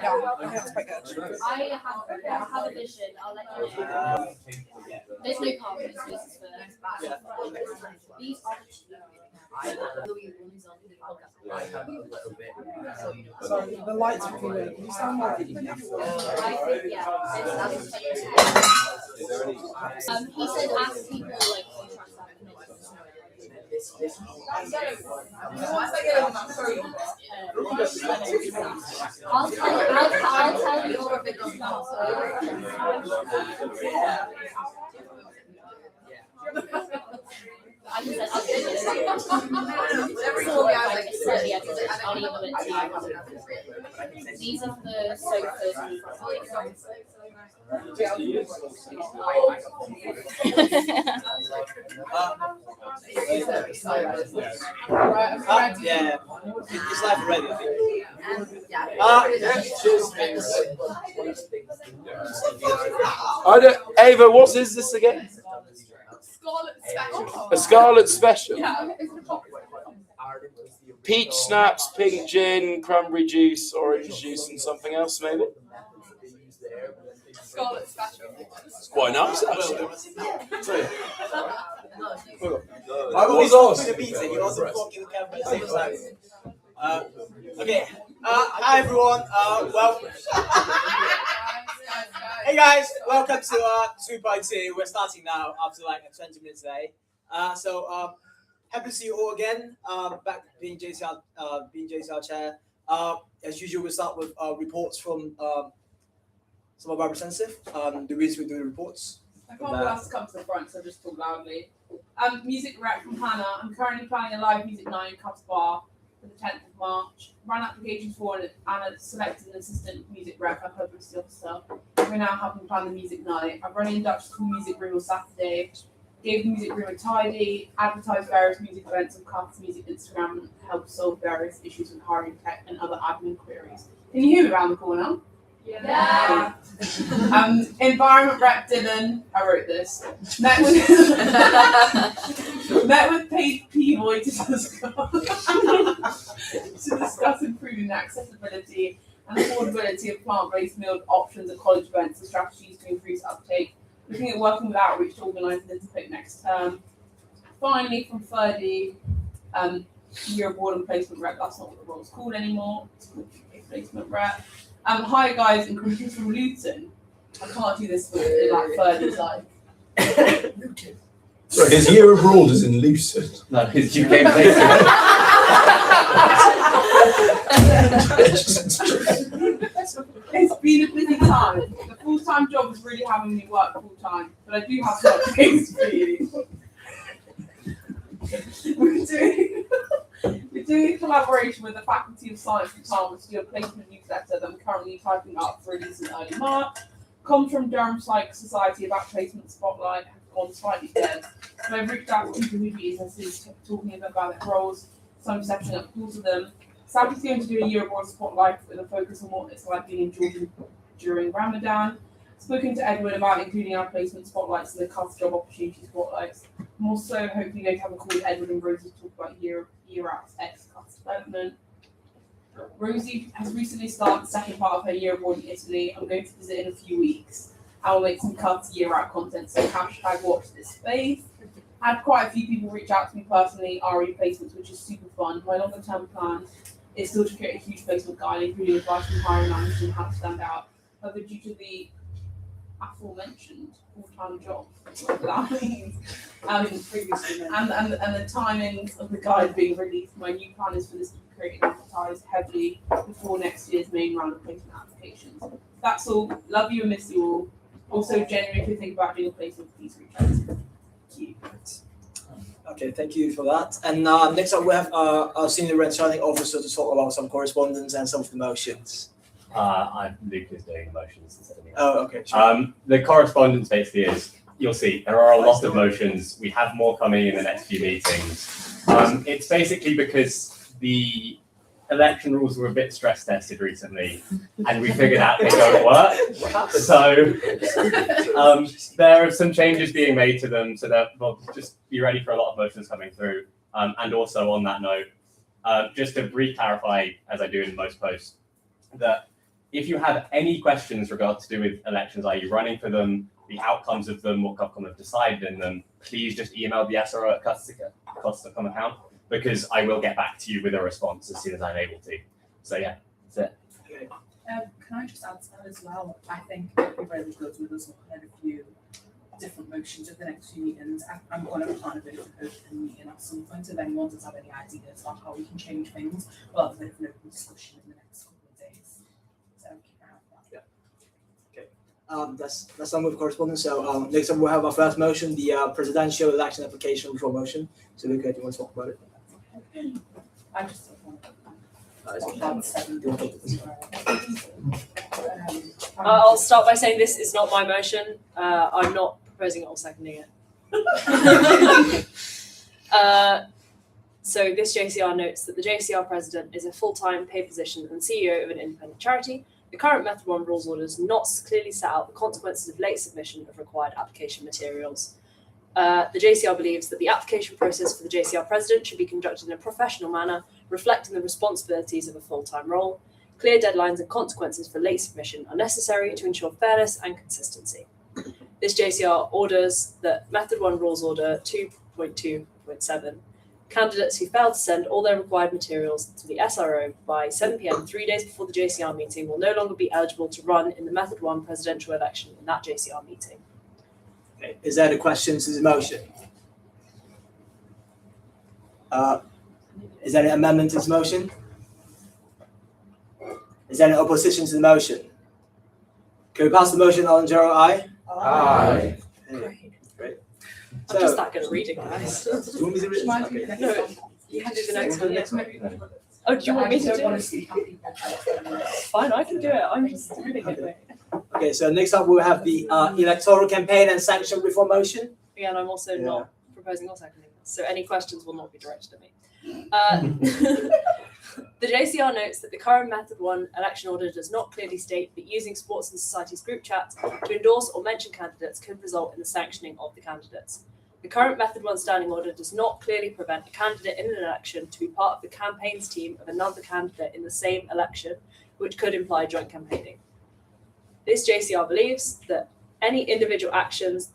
That's quite good. I have a vision. I'll let you know. There's no carbon spaces for these are Sorry, the lights are really weak. Can you sound more? I think, yeah. He said ask people like I'll tell you all of it now. I can I'll these are the sofas. Yeah, it's live already. Ava, what is this again? Scarlet Special. A Scarlet Special. Yeah. Peach snaps, pink gin, cranberry juice, orange juice, and something else maybe. Scarlet Special. It's quite nice actually. I was also the meeting. He wasn't talking the camera at the same time. Okay. Hi everyone. Welcome. Hey guys, welcome to 2x2. We're starting now after like a 20 minutes delay. Happy to see you all again. Back being JCR chair. As usual, we'll start with reports from some of our representatives. The reason we do the reports. I can't be asked to come to the front, so just talk loudly. Music rec from Hannah. I'm currently planning a live music night in Cubs Bar for the 10th of March. Ran applications for and selected an assistant music rep and publicity officer. We're now helping plan the music night. I've run an induction school music room on Saturday. Gave the music room a tidy, advertised various music events on Cubs Music Instagram, and helped solve various issues with hiring tech and other admin queries. Can you hear me around the corner? Yeah. Environment rep Dylan, I wrote this. Met with paid P-Boy to discuss improving accessibility and affordability of plant-based meal options at college events and strategies to increase uptake. Looking at working with outreach to organise an intake next term. Finally, from Ferdy, year of board and placement rep. That's not what the role's called anymore. It's called placement rep. Hi guys, and greetings from Luton. I can't do this with like Ferdy's like. Luton. So his year abroad is in Luton. No, his UK placement. It's been a busy time. The full-time job is really having me work full-time, but I do have some things for you. We're doing a collaboration with the Faculty of Science Department to do a placement newsletter that I'm currently typing up for release in early March. Comes from Durham Psych Society about placement spotlight has gone slightly dead. So I've reached out to people who'd be interested, talking about their roles, so I'm setting up calls with them. Sabi's going to do a year abroad spotlight with a focus on what it's like being in Jordan during Ramadan. Spoken to Edward about including our placement spotlights and the CUS job opportunity spotlights. I'm also hopefully going to have a call with Edward and Rosie to talk about year out's ex-CUS development. Rosie has recently started the second part of her year abroad in Italy. I'm going to visit in a few weeks. I will make some CUS year out content, so hashtag watch this space. I had quite a few people reach out to me personally, RE placements, which is super fun. My longer term plan is still to create a huge placement guide, including advice from hiring managers on how to stand out. However, due to the aforementioned full-time job, whatever that means, and the timings of the guide being released, my new plan is for this to be created and advertised heavily before next year's main round of placement applications. That's all. Love you and miss you all. Also, genuinely, if you think about doing a placement, please reach out. Thank you. Okay, thank you for that. And next up, we have our senior returning officer to talk about some correspondence and some of the motions. Luke is doing the motions instead of me. Oh, okay. Sure. The correspondence basically is, you'll see, there are a lot of motions. We have more coming in the next few meetings. It's basically because the election rules were a bit stress tested recently, and we figured out they don't work. So there are some changes being made to them, so that we'll just be ready for a lot of motions coming through. And also on that note, just to re-clarify, as I do in most posts, that if you have any questions regard to do with elections, are you running for them, the outcomes of them, what Govcom have decided in them, please just email the SRO at cost.com account, because I will get back to you with a response as soon as I'm able to. So yeah, that's it. Can I just add to that as well? I think it'd be really good with us looking at a few different motions at the next few meetings. I'm going to plan a bit of an open meeting at some point if anyone does have any ideas about how we can change things. We'll have a bit of an open discussion in the next couple of days. So keep an eye on that. That's done with correspondence. So next up we'll have our first motion, the presidential election application reform motion. So Luca, do you want to talk about it? I just don't want I'll start by saying this is not my motion. I'm not proposing it or seconding it. So this JCR notes that the JCR president is a full-time paid position and CEO of an independent charity. The current Method 1 rules order does not clearly set out the consequences of late submission of required application materials. The JCR believes that the application process for the JCR president should be conducted in a professional manner, reflecting the responsibilities of a full-time role. Clear deadlines and consequences for late submission are necessary to ensure fairness and consistency. This JCR orders that Method 1 Rules Order 2.2.7 candidates who fail to send all their required materials to the SRO by 7 p.m. 3 days before the JCR meeting will no longer be eligible to run in the Method 1 presidential election in that JCR meeting. Okay. Is there any questions to the motion? Is there any amendment to this motion? Is there any opposition to the motion? Can we pass the motion on general aye? Aye. Okay. Great. I'm just that good at reading, guys. Do you want me to read it? No, you can do the next one. Yeah. Oh, do you want me to do I want it? to see happy. Fine, I can do it. I'm just reading it. Okay, so next up we'll have the electoral campaign and sanction reform motion. Again, I'm also Yeah. not proposing or seconding this, so any questions will not be directed at me. The JCR notes that the current Method 1 election order does not clearly state that using sports and societies group chats to endorse or mention candidates could result in the sanctioning of the candidates. The current Method 1 standing order does not clearly prevent a candidate in an election to be part of the campaigns team of another candidate in the same election, which could imply joint campaigning. This JCR believes that any individual actions,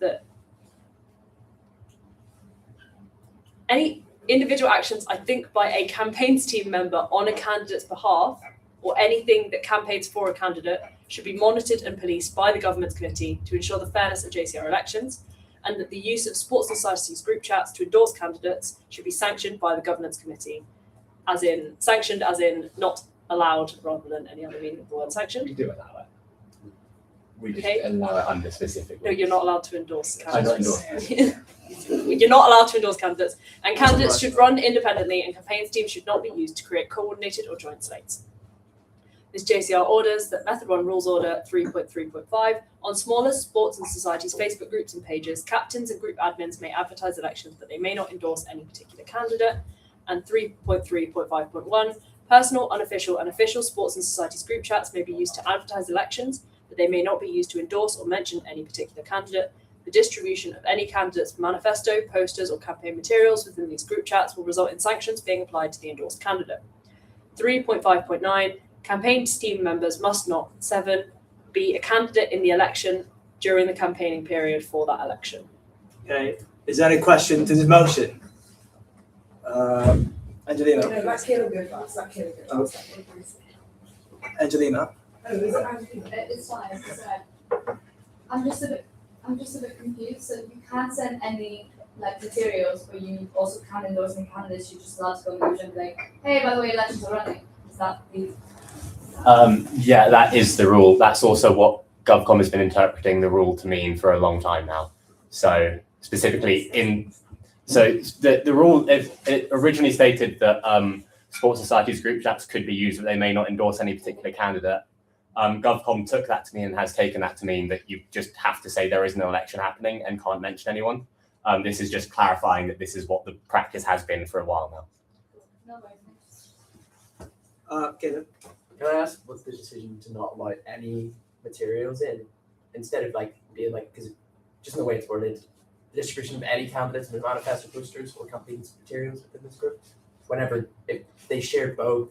I think, by a campaigns team member on a candidate's behalf, or anything that campaigns for a candidate, should be monitored and policed by the government's committee to ensure the fairness of JCR elections, and that the use of sports and societies group chats to endorse candidates should be sanctioned by the governance committee, sanctioned as in not allowed rather than any other meaning of the word sanctioned. We do allow it. We just Okay. allow it under specific. No, you're not allowed to endorse I not candidates. endorse. You're not allowed to endorse candidates, and candidates should run independently, and campaigns teams should not be used to create coordinated or joint slates. This JCR orders that Method 1 Rules Order 3.3.5 on smaller sports and societies Facebook groups and pages, captains and group admins may advertise elections, but they may not endorse any particular candidate. And 3.3.5.1 personal, unofficial, and official sports and societies group chats may be used to advertise elections, but they may not be used to endorse or mention any particular candidate. The distribution of any candidate's manifesto, posters, or campaign materials within these group chats will result in sanctions being applied to the endorsed candidate. 3.5.9 campaign team members must not, 7, be a candidate in the election during the campaigning period for that election. Okay, is there any question to this motion? Angelina. No, that's Caleb good. That's Caleb good. Angelina. It's fine, it's fine. I'm just a bit confused. So you can't send any materials, but you also can't endorse any candidates. You're just allowed to go on the and be like, hey, by the way, elections are running. Is that the? Yeah, that is the rule. That's also what GovCom has been interpreting the rule to mean for a long time now. So specifically the rule, it originally stated that sports societies group chats could be used, but they may not endorse any particular candidate. GovCom took that to mean and has taken that to mean that you just have to say there is an election happening and can't mention anyone. This is just clarifying that this is what the practice has been for a while now. No, Caleb. Can I ask what's the decision to not allow any materials in instead of being because just in the way it's worded, the distribution of any candidates in manifesto posters or campaign materials within this group, if they share both,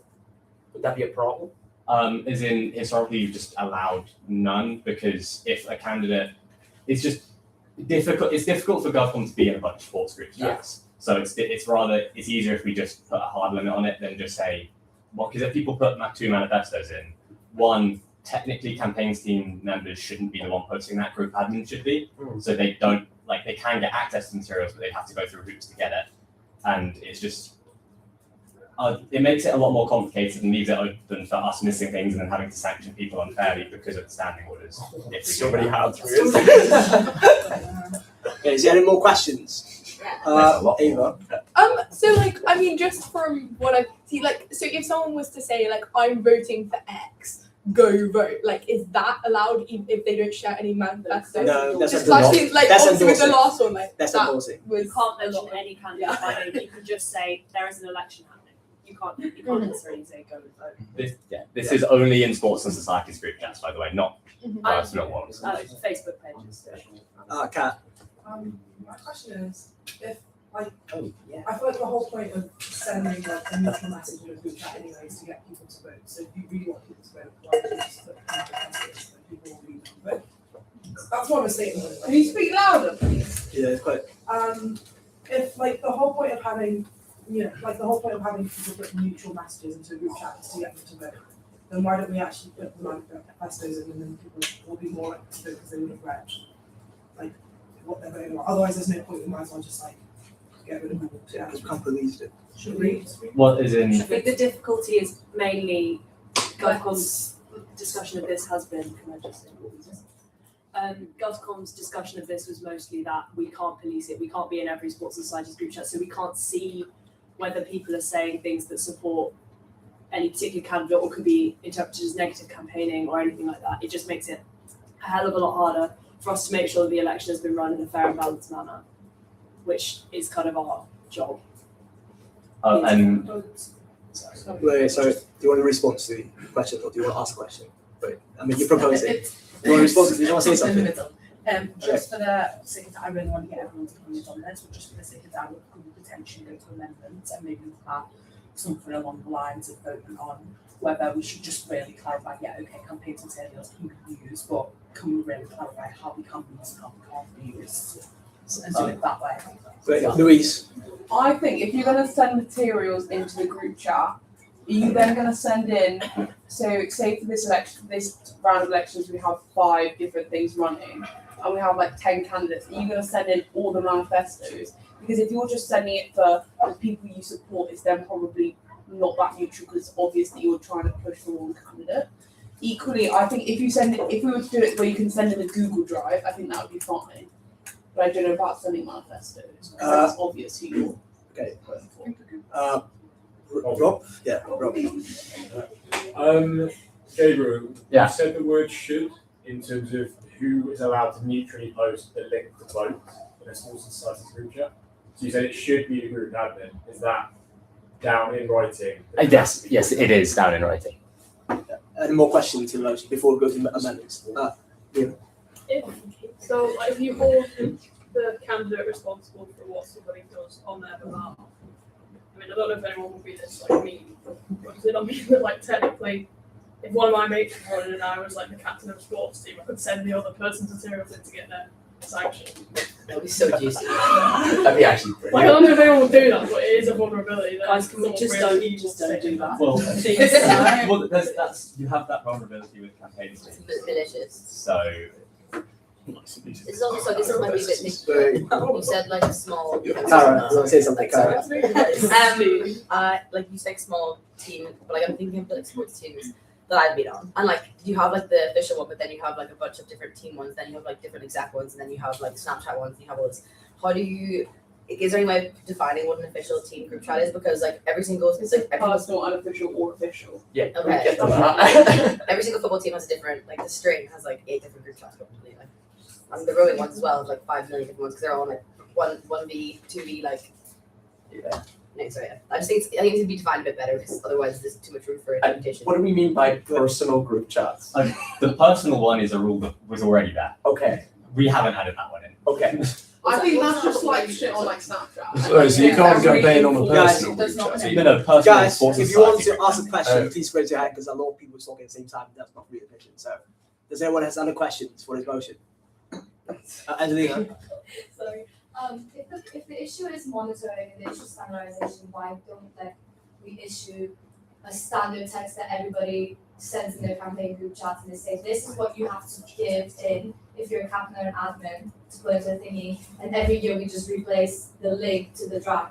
would that be a problem? As in, historically, you've just allowed none because if a candidate, it's just difficult. It's difficult for GovCon to be in a bunch of sports group chats. So it's easier if we just put a hard limit on it than just say, well, because if people put 2 manifestos in, one, technically campaigns team members shouldn't be the one posting that, group admin should be. So they don't, like, they can get access to materials, but they have to go through hoops to get it. And it's just, it makes it a lot more complicated and leaves it open for us missing things and then having to sanction people unfairly because of the standing orders. If Somebody has. Okay, is there any more questions? Ava. So like, I mean, just from what I see, like, so if someone was to say like, I'm voting for X, go vote, like, is that allowed even if they don't share any manifestos? No, that's Just endorsing. actually, like, That's obviously with the endorsing. last one, like, That's that endorsing. was You can't a mention lot. any candidate by name. You can just say there is an election happening. You can't necessarily say go and vote. This is only in sports and societies group chats, by the way, not personal ones. Facebook pages. Kat. My question is, if like, I feel like the whole point of sending like a neutral message in a group chat anyway is to get people to vote. So if you really want people to vote, why don't you just put manifestos that people will read and vote? That's what I'm saying. Can you speak louder, please? Yeah, it's quite. If like the whole point of having, like the whole point of having people put neutral messages into a group chat is to get them to vote, then why don't we actually put the manifestos in and then people will be more likely to vote because they would have read like what they're voting on. Otherwise, there's no point. We might as well just like get rid of people. Yeah, because we can't police it. Should we? What is in? I think the difficulty is mainly GovCon's discussion of this has been. Can I just say what we just? GovCon's discussion of this was mostly that we can't police it. We can't be in every sports and societies group chat, so we can't see whether people are saying things that support any particular candidate or could be interpreted as negative campaigning or anything like that. It just makes it a hell of a lot harder for us to make sure that the election has been run in a fair and balanced manner, which is kind of our job. And Wait, so do you want a response to the question or do you want to ask a question? Wait, I mean, you propose it. Do you want a response? Do you want to say something? Just for the sake of, I really want to get everyone's opinions on this, but just for the sake of that, we could potentially go to amendments and maybe look at something along the lines of voting on whether we should just really clarify, okay, campaigns materials can be used, but can we really clarify how we can be used and how we can't be used and do it that way? Wait, Louise. I think if you're going to send materials into the group chat, are you then going to send in, so say for this election, this round of elections, we have 5 different things running and we have like 10 candidates, are you going to send in all the manifestos? Because if you're just sending it for the people you support, it's then probably not that neutral because obviously you're trying to push for one candidate. Equally, I think if we were to do it where you can send in a Google Drive, I think that would be fine. But I don't know about sending manifestos because that's obvious who you're voting for. Rob? Yeah, Rob. Gabriel, Yeah. you said the word should in terms of who is allowed to neutrally post the link to vote in a sports and societies group chat. So you said it should be the group admin. Is that down in writing? Yes, it is down in writing. Any more questions to the motion before we go to amendments? If you hold the candidate responsible for what somebody does on their behalf, I mean, I don't know if anyone would be this like me, but does it not mean that like technically, if one of my mates was running and I was like the captain of a sports team, I could send the other person's materials in to get their sanction? That would be so juicy. That'd be actually pretty. Like, I don't know if anyone would do that, but it is a vulnerability. That Guys, can we just don't do that? well, that's you have that vulnerability with campaigns. It's malicious. So It's also, this might be a bit nitpicky. You said like a small. Kara, you want to say something, Kara? Like you said, small team, but like I'm thinking of like sports teams that I've been on, and like you have like the official one, but then you have like a bunch of different team ones, then you have like different exact ones, and then you have like Snapchat ones, and you have all this. How do you? Is there any way of defining what an official team group chat is? Because like every single, it's like Personal, unofficial, or official. Yeah. okay, every single football team has a different, like the string has like 8 different group chats probably. Like, and the rowing ones as well have like 5 million different ones because they're all like 1v, 2v, like. Yeah. No, sorry. I think it needs to be defined a bit better because otherwise there's too much room for interpretation. What do we mean by personal group chats? the personal one is a rule that was already there. Okay. We haven't added that one in. Okay. I think that's just like shit on like Snapchat. So you can't campaign on a personal There's not group chat. No, no, personal Guys, sports if you want society. to ask a question, please raise your hand because a lot of people are talking at the same time. That's not really efficient. So, does anyone has other questions for this motion? Angelina? Sorry. If the issue is monitoring and the issue is standardization, why don't we issue a standard text that everybody sends in their campaign group chats and they say this is what you have to give in if you're a captain or an admin to put into a thingy, and every year we just replace the link to the drive.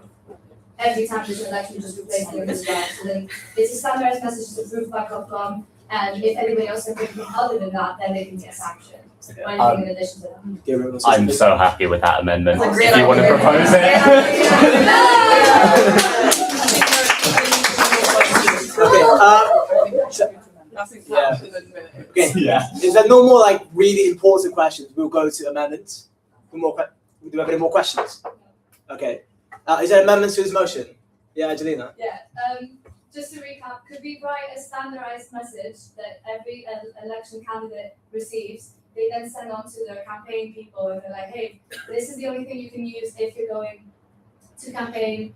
Every time there's an election, we just replace the link to the drive. So then it's a standardized message to proof by Copcom, and if anybody else has anything other than that, then they can get sanctioned. Or anything in addition to that. I'm so happy with that amendment. It's a great If you want to idea. propose it. Okay. Yeah. Is there no more like really important questions? We'll go to amendments. Do we have any more questions? Okay. Is there amendments to this motion? Yeah, Angelina. Yeah. Just to recap, could we write a standardized message that every election candidate receives? They then send on to their campaign people and they're like, hey, this is the only thing you can use if you're going to campaign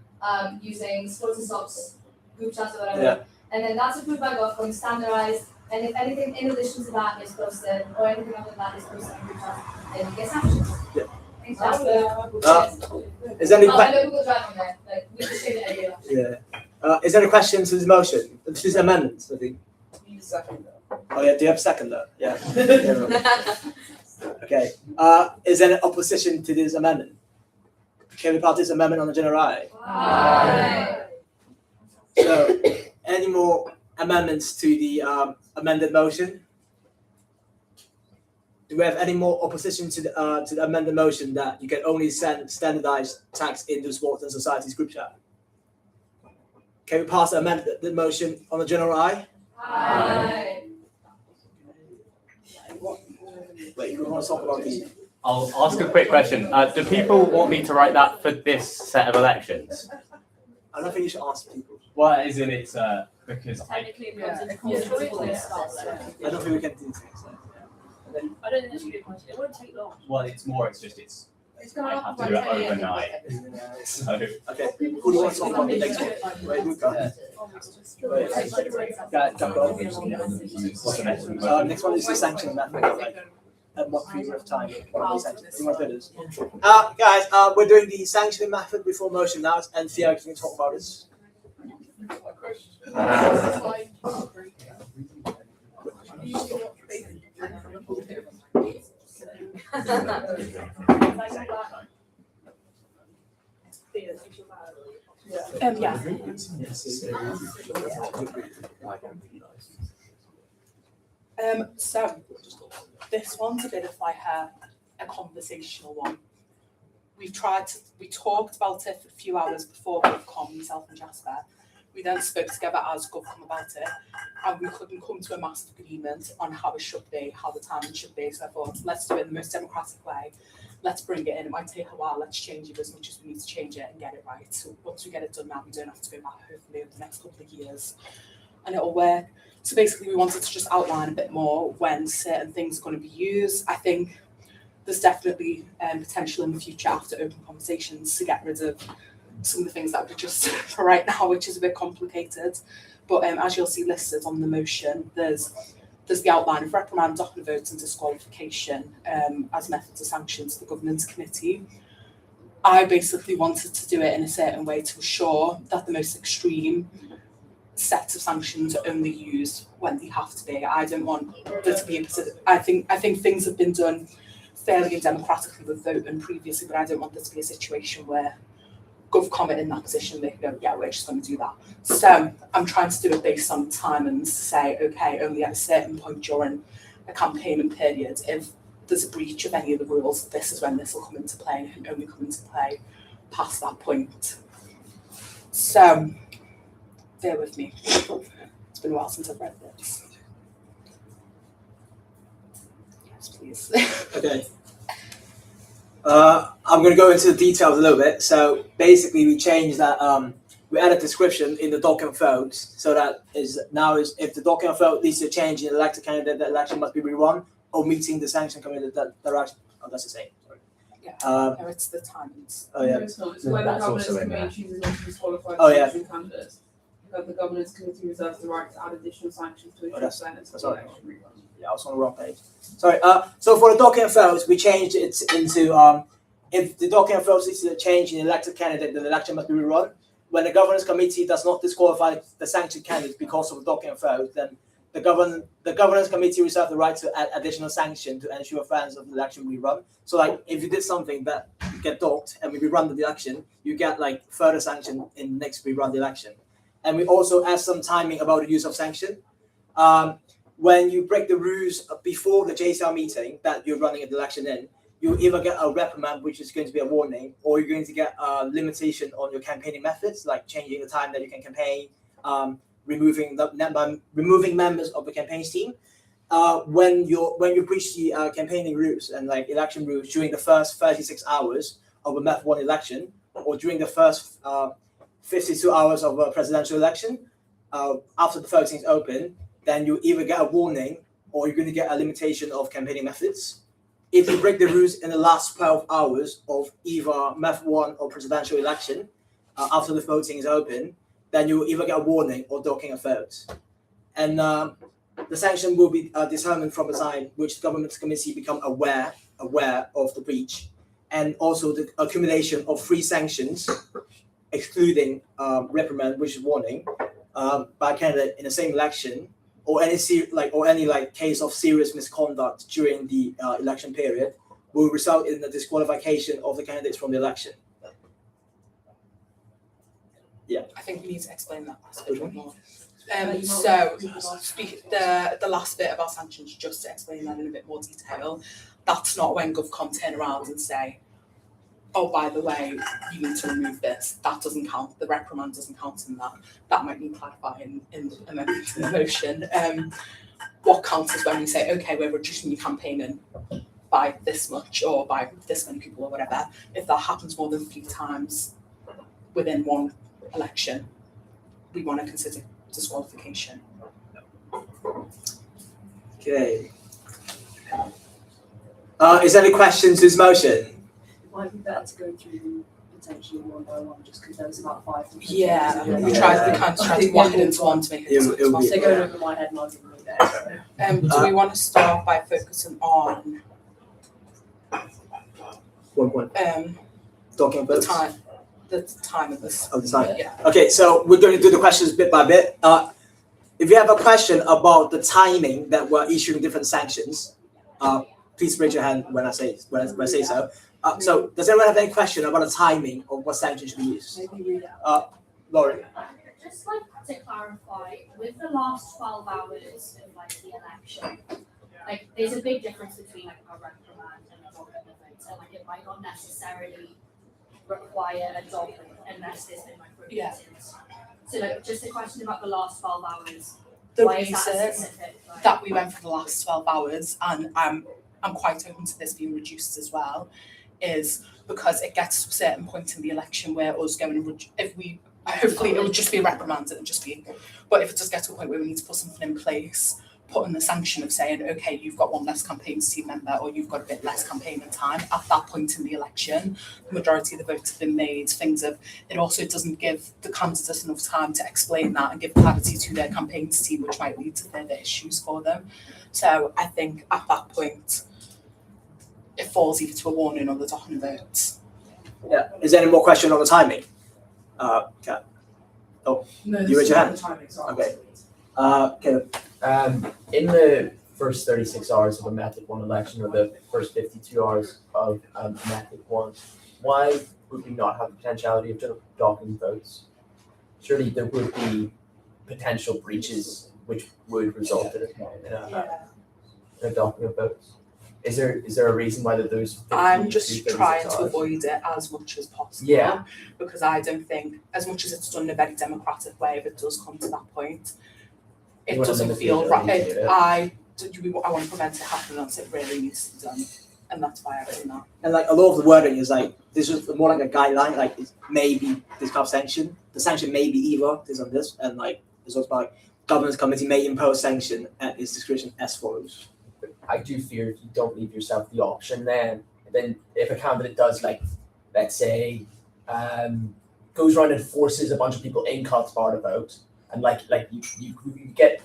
using sports and stocks, group chats or whatever. Yeah. And then that's approved by GovCom, standardized. And if anything in addition to that is posted or anything other than that is posted on group chat, then you get sanctions. Yeah. I think that's the Is there any I know Google Drive on there, like we just share it every year. Yeah. Is there any questions to this motion? This is amendments, I think. Oh yeah, do you have a second though? Yeah. Okay. Is there any opposition to this amendment? Can we pass this amendment on the general eye? Aye. So, any more amendments to the amended motion? Do we have any more opposition to the amended motion that you can only send standardized text into sports and societies group chat? Can we pass the amended motion on the general eye? Aye. Wait, we want to talk about the. I'll ask a quick question. Do people want me to write that for this set of elections? I don't think you should ask people. Well, as in it's because Technically, it comes into Yeah. control and stuff. I don't think we can do things. I don't think that's a good question. It won't take long. well, it's gonna I have to do it overnight. So Okay, who do you want to talk about the next one? Wait, Luca. what's the next one? Next one is the sanction method. At what period of time? You want to do this? Guys, we're doing the sanctioning method before motion now, and Theo, can you talk about this? Yeah. So this one's a bit of like a conversational one. We talked about it for a few hours before GovCom, myself and Jasper. We then spoke together as GovCom about it, and we couldn't come to a master agreement on how it should be, how the timing should be. So I thought, let's do it in the most democratic way. Let's bring it in. It might take a while. Let's change it as much as we need to change it and get it right. So once we get it done now, we don't have to go back hopefully over the next couple of years, and it'll work. So basically, we wanted to just outline a bit more when certain things are going to be used. I think there's definitely potential in the future after open conversations to get rid of some of the things that we just for right now, which is a bit complicated. But as you'll see listed on the motion, there's the outline of reprimand, docket votes and disqualification as methods of sanction to the governance committee. I basically wanted to do it in a certain way to assure that the most extreme sets of sanctions are only used when they have to be. I don't want there to be I think things have been done fairly and democratically with voting previously, but I don't want there to be a situation where GovCom in that position, they can go, yeah, we're just going to do that. So I'm trying to do it based on time and say, okay, only at a certain point during a campaigning period, if there's a breach of any of the rules, this is when this will come into play, and it can only come into play past that point. So bear with me. It's been a while since I've read this. Yes, please. Okay. I'm going to go into the details a little bit. So basically, we changed that. We added description in the document votes, so that is if the document vote leads to a change in elected candidate, the election must be rerun, or meeting the sanction committee that direction. Oh, that's the same. Sorry. No, it's the timings. Oh yeah. No, it's not. It's No, whether that's governance also in committee there. chooses not to disqualify Oh, yeah. sanctioned candidates. Because the governance committee reserves the right to add additional sanctions to ensure that's- fairness of that's the all right. election rerun. Yeah, I was on the wrong page. Sorry. So for the document votes, we changed it into if the document votes is a change in elected candidate, then the election must be rerun. When the governance committee does not disqualify the sanctioned candidate because of the document vote, then the governance committee reserves the right to add additional sanction to ensure fairness of the election rerun. So like if you did something that you get docked and we rerun the election, you get like further sanction in next rerun the election. And we also add some timing about the use of sanction. When you break the rules before the JCR meeting that you're running an election in, you either get a reprimand, which is going to be a warning, or you're going to get a limitation on your campaigning methods, like changing the time that you can campaign, removing members of the campaign team. When you breach the campaigning rules and like election rules during the first 36 hours of a Meth 1 election, or during the first 52 hours of a presidential election, after the voting is open, then you either get a warning or you're going to get a limitation of campaigning methods. If you break the rules in the last 12 hours of either Meth 1 or presidential election, after the voting is open, then you either get a warning or docking a vote. And the sanction will be determined from the time which the government committee become aware of the breach, and also the accumulation of 3 sanctions, excluding reprimand, which is warning, by a candidate in the same election, or any case of serious misconduct during the election period, will result in the disqualification of the candidates from the election. Yeah. I think we need to explain that last Which bit one? more. The last bit about sanctions, just to explain that in a bit more detail, that's not when GovCom turn around and say, oh, by the way, you need to remove this. That doesn't count. The reprimand doesn't count in that. That might need clarifying in the motion. What counts is when we say, okay, we're reducing your campaigning by this much or by this many people or whatever. If that happens more than 3 times within one election, we want to consider disqualification. Okay. Is there any questions to this motion? It might be better to go through them potentially one by one, just because there was about 5 different Yeah, things. we kind of tried to whack it into one to make it It'll be- They're going over my head and I'll give them there. Do we want to start by focusing on One. Document the votes. time of this? Of the time. Yeah. Okay, so we're going to do the questions bit by bit. If you have a question about the timing that we're issuing different sanctions, please raise your hand when I say so. So does anyone have any question about the timing of what sanctions should be used? Maybe read it out. Lauren. Just like to clarify, with the last 12 hours of like the election, like there's a big difference between like a reprimand and a dogging of votes, and like it might not necessarily require a dogging unless there's been like repeatings. So like just a question about the last 12 hours. The Why is that reason specific? Like, that we went for the last 12 hours, and I'm quite open to this being reduced as well, is because it gets to a certain point in the election where us going, hopefully it will just be a reprimand, it'll just be, but if it does get to a point where we need to put something in place, put in the sanction of saying, okay, you've got 1 less campaign team member or you've got a bit less campaigning time, at that point in the election, the majority of the votes have been made, it also doesn't give the candidates enough time to explain that and give clarity to their campaign team, which might lead to further issues for them. So I think at that point, it falls either to a warning or the docking of votes. Yeah. Is there any more question on the timing? Kat. No, You raise your hand. the timing, sorry. Okay. Caleb. In the first 36 hours of a Method 1 election, or the first 52 hours of Method 1, why would we not have the potentiality of docking votes? Surely there would be potential breaches which would result in a docking of votes. Is there a reason why that those? I'm just 36 trying to hours? avoid it as much as possible. Yeah. Because I don't think, as much as it's done in a very democratic way, if it does come to that point, You it wanna doesn't limit the feel ability right. to do it. I want to prevent it happening unless it really needs to be done, and that's why I've done that. And like a lot of the wording is like this is more like a guideline, like it may be this kind of sanction. The sanction may be either this and this, and like it's also like governance committee may impose sanction at its discretion as follows. I do fear if you don't leave yourself the option then then if a candidate does like, let's say, goes around and forces a bunch of people in Cotsbar to vote, and you get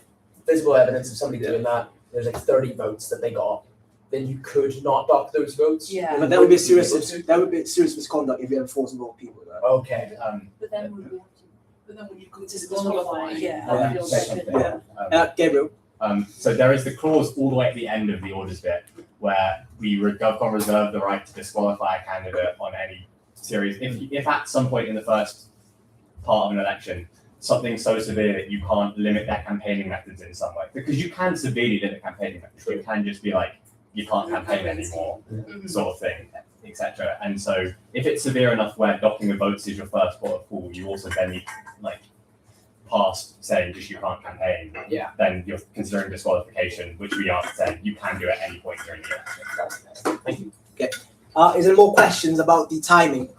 visible evidence of somebody doing that, there's like 30 votes that they got, then you could not dock those votes. Yeah. But that would be serious misconduct if you enforce more people. Right? Okay. But then would we have to, but then when you come to Disqualify, disqualify, yeah. that feels like a bit. Gabriel. So there is the clause all the way at the end of the orders bit where GovCon reserve the right to disqualify a candidate on any series. If at some point in the first part of an election, something so severe that you can't limit their campaigning methods in some way, because you can severely limit campaigning methods. You can just be like, you can't campaign anymore, sort of thing, etc. And so if it's severe enough where docking the votes is your first port of call, you also then need like past saying just you can't campaign. Yeah. Then you're considering disqualification, which we are saying you can do at any point during the election. Thank you. Okay. Is there more questions about the timing?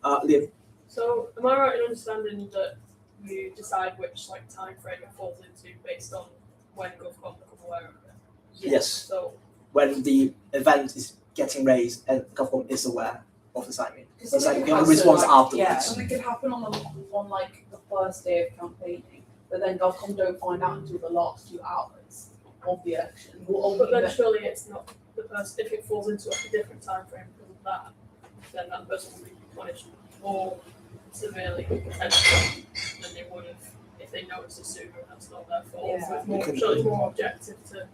Liam. So am I right in understanding that you decide which like time frame it falls into based on when GovCon become aware of it? Yes. So When the event is getting raised and GovCon is aware of the timing. It's like you have a response afterwards. Yeah, something could happen on like the first day of campaigning, but then GovCon don't find out until the last 2 hours of the election. but then surely it's not the person, if it falls into like a different time frame because of that, then that person will be punished more severely potentially than they would have if they noticed it sooner and that's not their fault. Yeah. So it's more, surely it's more objective to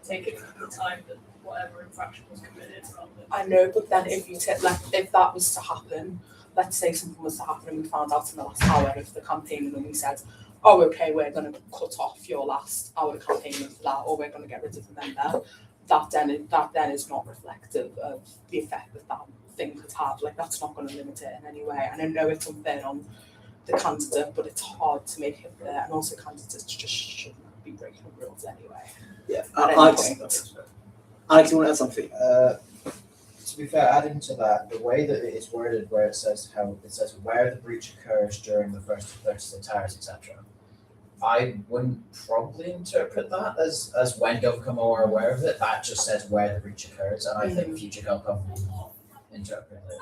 take it from the time that whatever infraction was committed rather than I know, but then if you take like if that was to happen, let's say something was to happen and we found out in the last hour of the campaign and then we said, oh okay, we're gonna cut off your last hour of campaigning for that, or we're gonna get rid of the member, that then is not reflective of the effect that thing could have. Like that's not gonna limit it in any way. And I know it's unfair on the candidate, but it's hard to make it fair, and also candidates just shouldn't be breaking the rules anyway. Yeah. At any Alex, point. Alex, you want to add something? To be fair, adding to that, the way that it is worded, where it says where the breach occurs during the first 36 hours, etc. I wouldn't probably interpret that as when GovCon are aware of it. That just says where the breach occurs, and I think future GovCon will not interpret it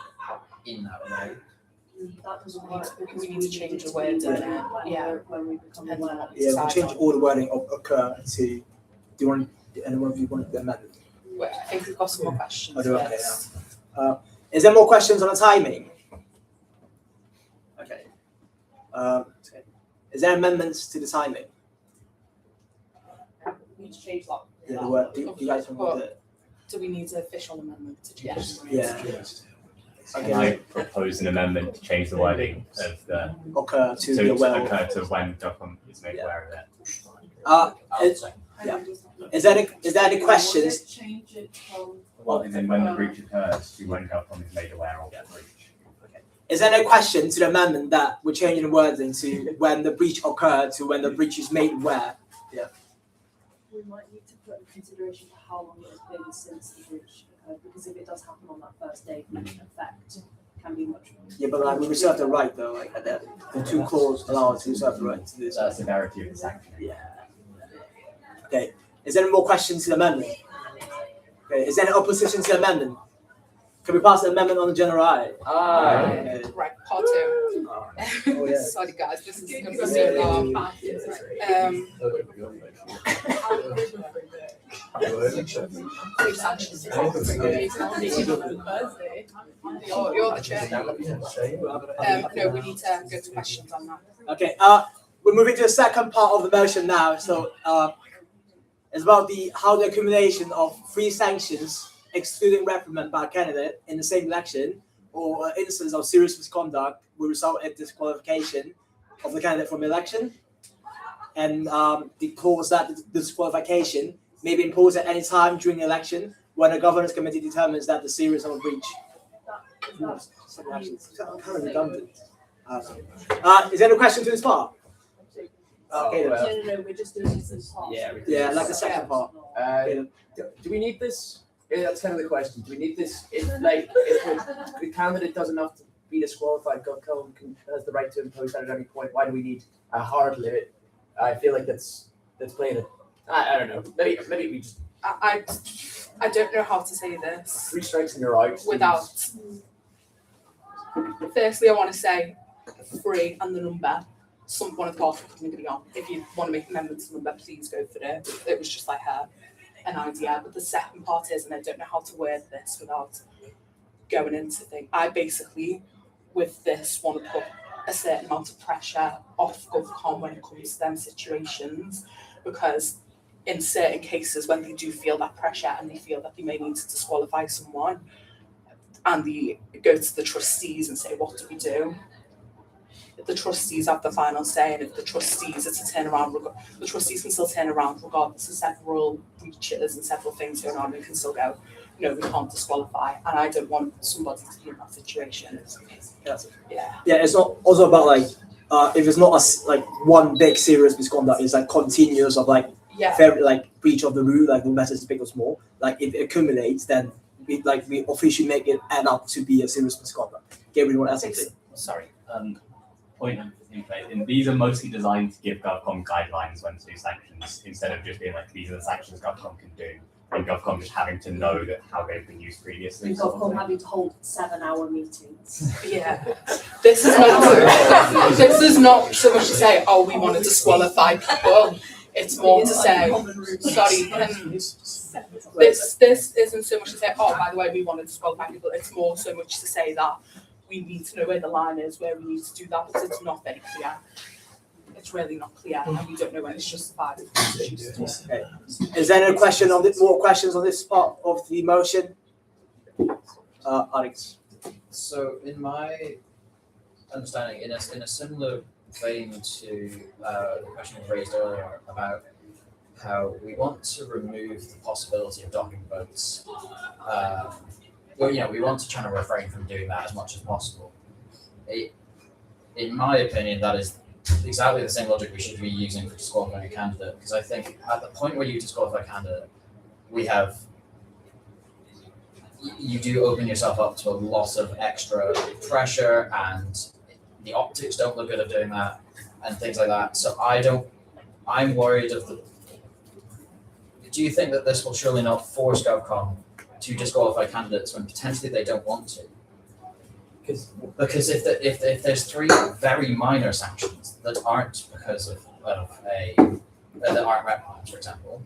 in that way. That doesn't work because We need to change the wording. Yeah. When we become And then aware. what we Yeah, we decide change on. all the wording of occur to. Do you want anyone of you want to amend it? Wait, I think we've got some more questions. I do, okay, yes. Is there more questions on the timing? Okay. Is there amendments to the timing? We need to change that. Yeah, the word. Do you guys want to? Do we need an official amendment to change? Yes. the Yeah. Can I propose an amendment to change the wording of the Occur to be aware of. occur to when GovCon is made aware of it? Is there any questions? Change it from. Well, and then when the breach occurs to when GovCon is made aware of the breach. Is there any question to the amendment that we're changing the wording to when the breach occurred to when the breach is made aware? Yeah. We might need to put in consideration for how long it has been since the breach occurred, because if it does happen on that first day, the effect can be much more. Yeah, but like we reserve the right though, like the two clauses allow us to reserve the right to do this. Severity of the sanction. Yeah. Okay. Is there any more questions to the amendment? Okay. Is there any opposition to the amendment? Can we pass the amendment on the general eye? Aye. Right, part 2. Oh, yeah. Sorry guys, this is going to be Yeah. so long. You're the chair. No, we need to go to questions on that. Okay. We're moving to the second part of the motion now. So it's about how the accumulation of 3 sanctions, excluding reprimand by a candidate in the same election, or instance of serious misconduct, will result in disqualification of the candidate from the election. And the clause that the disqualification may be imposed at any time during the election when the governance committee determines that the series of a breach. Kind of redundant. Is there any question to this part? Okay, then. No, we're just doing this part. Yeah, like the second part. Do we need this? Yeah, that's kind of the question. Do we need this? If the candidate does enough to be disqualified, GovCon has the right to impose that at any point. Why do we need a hard limit? I feel like that's playing it. I don't know. Maybe we just I don't know how to say this Three strikes in your eye. without. Firstly, I want to say 3 and the number. One of the parts put me on. If you want to make amendments to the number, please go for it. It was just like an idea. But the second part is, and I don't know how to word this without going into things. I basically, with this, want to put a certain amount of pressure off GovCon when it comes to them situations, because in certain cases when they do feel that pressure and they feel that they may need to disqualify someone, and they go to the trustees and say, what do we do? The trustees have the final say, and if the trustees, it's a turnaround, the trustees can still turn around regardless of several breaches and several things going on, and can still go, no, we can't disqualify, and I don't want somebody to be in that situation. Yeah. Yeah, it's not also about like if it's not like one big serious misconduct, it's like continuous of like very like breach of the rule, like no matter it's big or small. Like if it accumulates, then we officially make it add up to be a serious misconduct. Get everyone else. Sorry. Point in place. And these are mostly designed to give GovCon guidelines when to do sanctions, instead of just being like, these are the sanctions GovCon can do, and GovCon just having to know that how they've been used previously. And GovCon having to hold 7-hour meetings. Yeah. This is not so much to say, oh, we want to disqualify people. It's more to say, sorry, this isn't so much to say, oh, by the way, we want to disqualify people. It's more so much to say that we need to know where the line is, where we need to do that, because it's not very clear. It's really not clear, and we don't know when it's justified. Okay. Is there any question on this? More questions on this part of the motion? Alex. So, in my understanding, in a similar vein to the question raised earlier about how we want to remove the possibility of docking votes. Well, we want to try to refrain from doing that as much as possible. In my opinion, that is exactly the same logic we should be using for disqualifying a candidate, because I think at the point where you disqualify a candidate, you do open yourself up to a lot of extra pressure, and the optics don't look good of doing that, and things like that. So I'm worried of do you think that this will surely not force GovCon to disqualify candidates when potentially they don't want to? Because if there's 3 very minor sanctions that aren't because of that aren't reprimands, for example,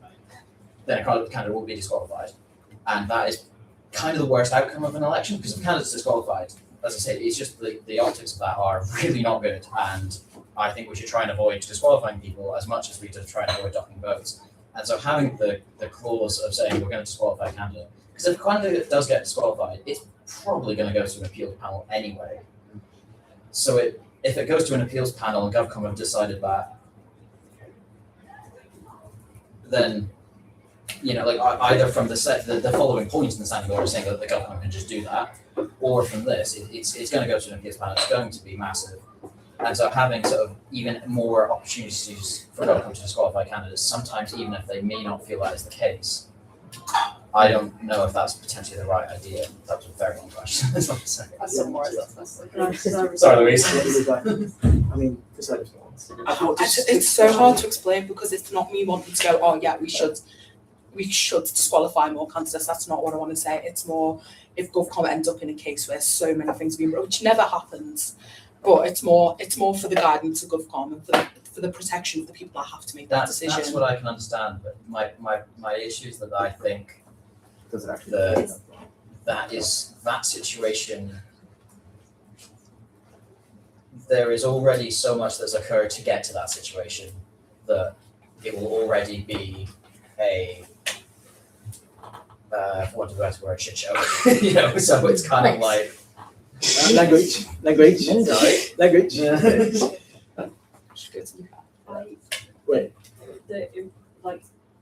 then a candidate will be disqualified, and that is kind of the worst outcome of an election, because if a candidate's disqualified, as I say, it's just the optics of that are really not good, and I think we should try and avoid disqualifying people as much as we do try and avoid docking votes. And so having the clause of saying we're going to disqualify a candidate, because if a candidate does get disqualified, it's probably going to go to an appeals panel anyway. So if it goes to an appeals panel and GovCon have decided that, then either from the following points in the standing order saying that the GovCon can just do that, or from this, it's going to go to an appeals panel. It's going to be massive. And so having sort of even more opportunities for GovCon to disqualify candidates, sometimes even if they may not feel that is the case, I don't know if that's potentially the right idea. That was a very long question. Sorry, Louise. I mean, it's so hard to explain, because it's not me wanting to go, oh yeah, we should disqualify more candidates. That's not what I want to say. It's more if GovCon ends up in a case where so many things are being wrong, which never happens, but it's more for the guidance of GovCon and for the protection of the people that have to make that decision. That's what I can understand, but my issue is that I think that situation, there is already so much that's occurred to get to that situation that it will already be a for want of a better word, shit show. So it's kind of like language. Wait.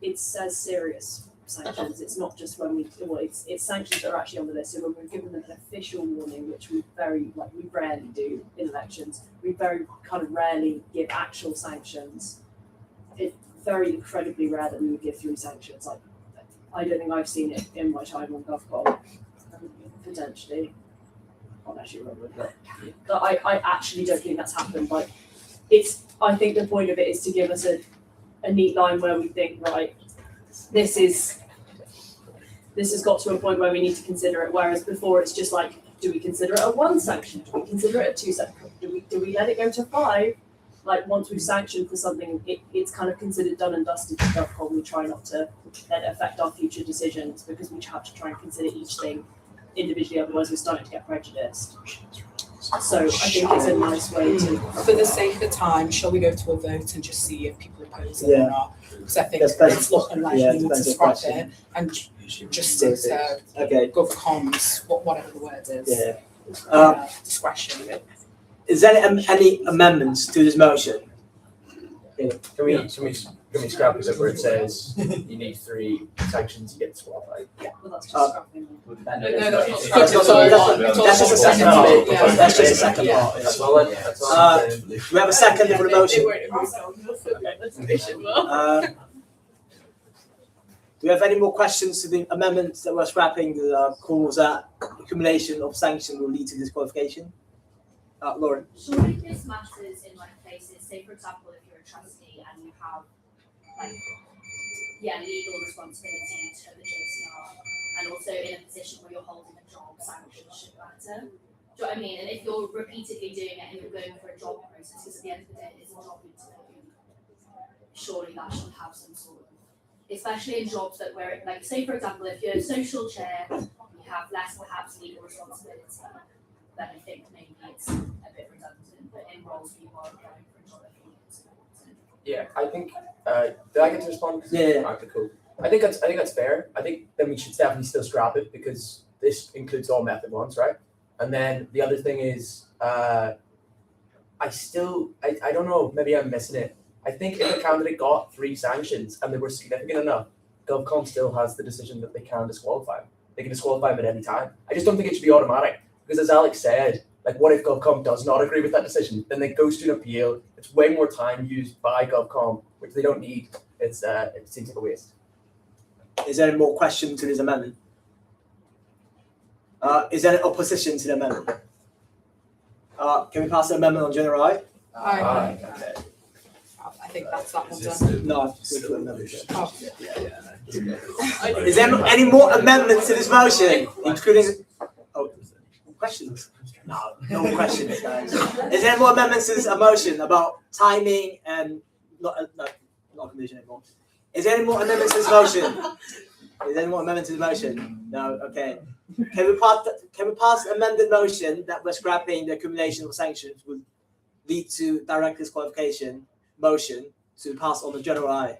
It says serious sanctions. It's not just when it's sanctions that are actually on the list. So when we're given them an official warning, which we rarely do in elections, we very kind of rarely give actual sanctions. It's very incredibly rare that we would give 3 sanctions. I don't think I've seen it in my time on GovCon. Potentially, I can't actually remember, but I actually don't think that's happened. I think the point of it is to give us a neat line where we think, right, this is this has got to a point where we need to consider it, whereas before it's just like, do we consider it a 1 sanction? Do we consider it a 2 sanction? Do we let it go to 5? Like once we've sanctioned for something, it's kind of considered done and dusted for GovCon. We try not to let it affect our future decisions because we have to try and consider each thing individually, otherwise we're starting to get prejudiced. So I think it's a nice way to. For the sake of time, shall we go to a vote and just see if people oppose it Yeah. or not? Because I think Depends- it's looking like yeah, you need to depends on scrap question. it and just stick to Okay. GovCom's, whatever the word is. Yeah. Discretion. Is there any amendments to this motion? Can we scrap it where it says you need 3 sanctions to get disqualified? Yeah, well that's just scrapping. No, that's not That's just a second part. Yeah. That's just a second Yeah. part. That's all I'm saying. Do we have a second for the motion? Do we have any more questions to the amendments that we're scrapping that cause that accumulation of sanction will lead to disqualification? Lauren. Surely this matters in like places, say for example, if you're a trustee and you have like, legal responsibility to the JCR and also in a position where you're holding a job, sanctions should matter. Do you know what I mean? And if you're repeatedly doing it and you're going for a job process, because at the end of the day it's a job interview, surely that should have some sort of, especially in jobs that where, like say for example, if you're a social chair, you have less perhaps legal responsibility, then I think maybe it's a bit redundant, but in roles where you are going for a job, I think it's important. Yeah, I think. Did I get to respond? Yeah. Okay, cool. I think that's fair. I think then we should definitely still scrap it because this includes all method ones, right? And then the other thing is, I don't know. Maybe I'm missing it. I think if a candidate got 3 sanctions and they were significant enough, GovCon still has the decision that they can disqualify them. They can disqualify them at any time. I just don't think it should be automatic. Because as Alex said, like what if GovCom does not agree with that decision? Then they go to an appeal. It's way more time used by GovCom, which they don't need. It seems like a waste. Is there any more question to this amendment? Is there any opposition to the amendment? Can we pass the amendment on general right? Aye. Okay. I think that's that one done. No, good for amendment. Oh. Is there any more amendments to this motion, including questions? No more questions, guys. Is there any more amendments to this motion about timing and not condition anymore? Is there any more amendments to this motion? Is there any more amendments to the motion? No. Okay. Can we pass the amended motion that we're scrapping the accumulation of sanctions would lead to direct disqualification motion to pass on the general eye?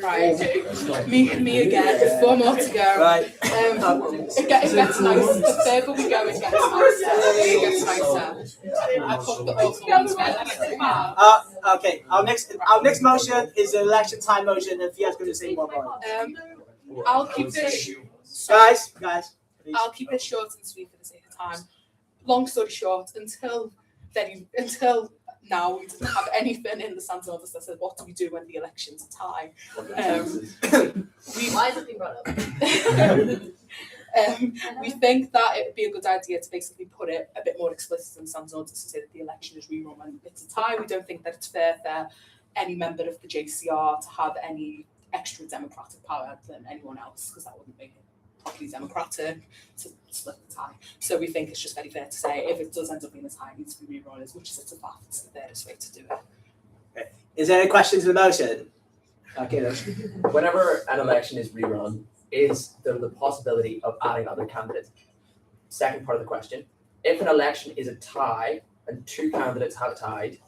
Right. Me again. There's 4 more to go. Right. It gets nice. The further we go, it gets nicer. It gets nicer. I put the Okay. Our next motion is the election time motion, and Fia's going to say one more. I'll keep this. Guys. Please. I'll keep it short and sweet for the sake of time. Long story short, until now we didn't have anything in the Sans Orders that said what do we do when the elections are tied. Why is it being brought up? We think that it would be a good idea to basically put it a bit more explicit in Sans Orders to say that the election is rerun when it's a tie. We don't think that it's fair for any member of the JCR to have any extra democratic power than anyone else, because that wouldn't make it properly democratic to split the tie. So we think it's just very fair to say if it does end up being a tie, it needs to be rerun as much as it's a fact. It's the fairest way to do it. Okay. Is there any questions to the motion? Okay, then. Whenever an election is rerun, is there the possibility of adding other candidates? Second part of the question, if an election is a tie and 2 candidates have tied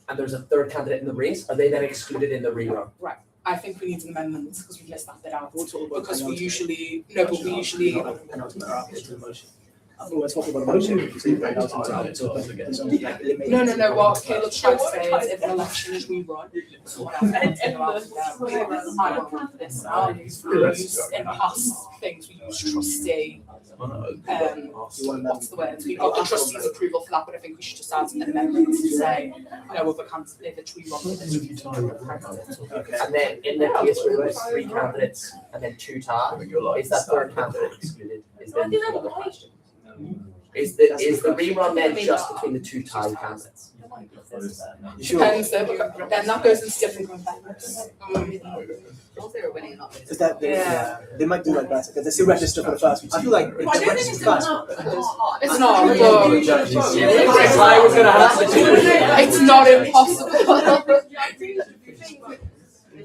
and there's a 3rd candidate in the race, are they then excluded in the rerun? Right. I think we need an amendment because we've missed that bit out. Because we penultimate. usually no, but we usually Penultimate after the motion. I thought we were talking about the motion. No. What Caleb's trying to say is if an election is rerun, someone else wants to go out there. I won't run for this. We use in past things, we use trustee. What's the word? We got the trustee's approval for that, but I think we should just add an amendment to say no other candidates if it's rerun for this. Okay. And then in the case where there's 3 candidates and then 2 tie, is that 3rd candidate excluded? Is then another question. Is the rerun then just between the 2 tied candidates? You sure? Depends though, but then that goes into different contexts. Once they were winning, not winning. Because that they might do like better because they still register for the first week. I feel like But I don't think it's first. It's not, but I was gonna have to it's not impossible.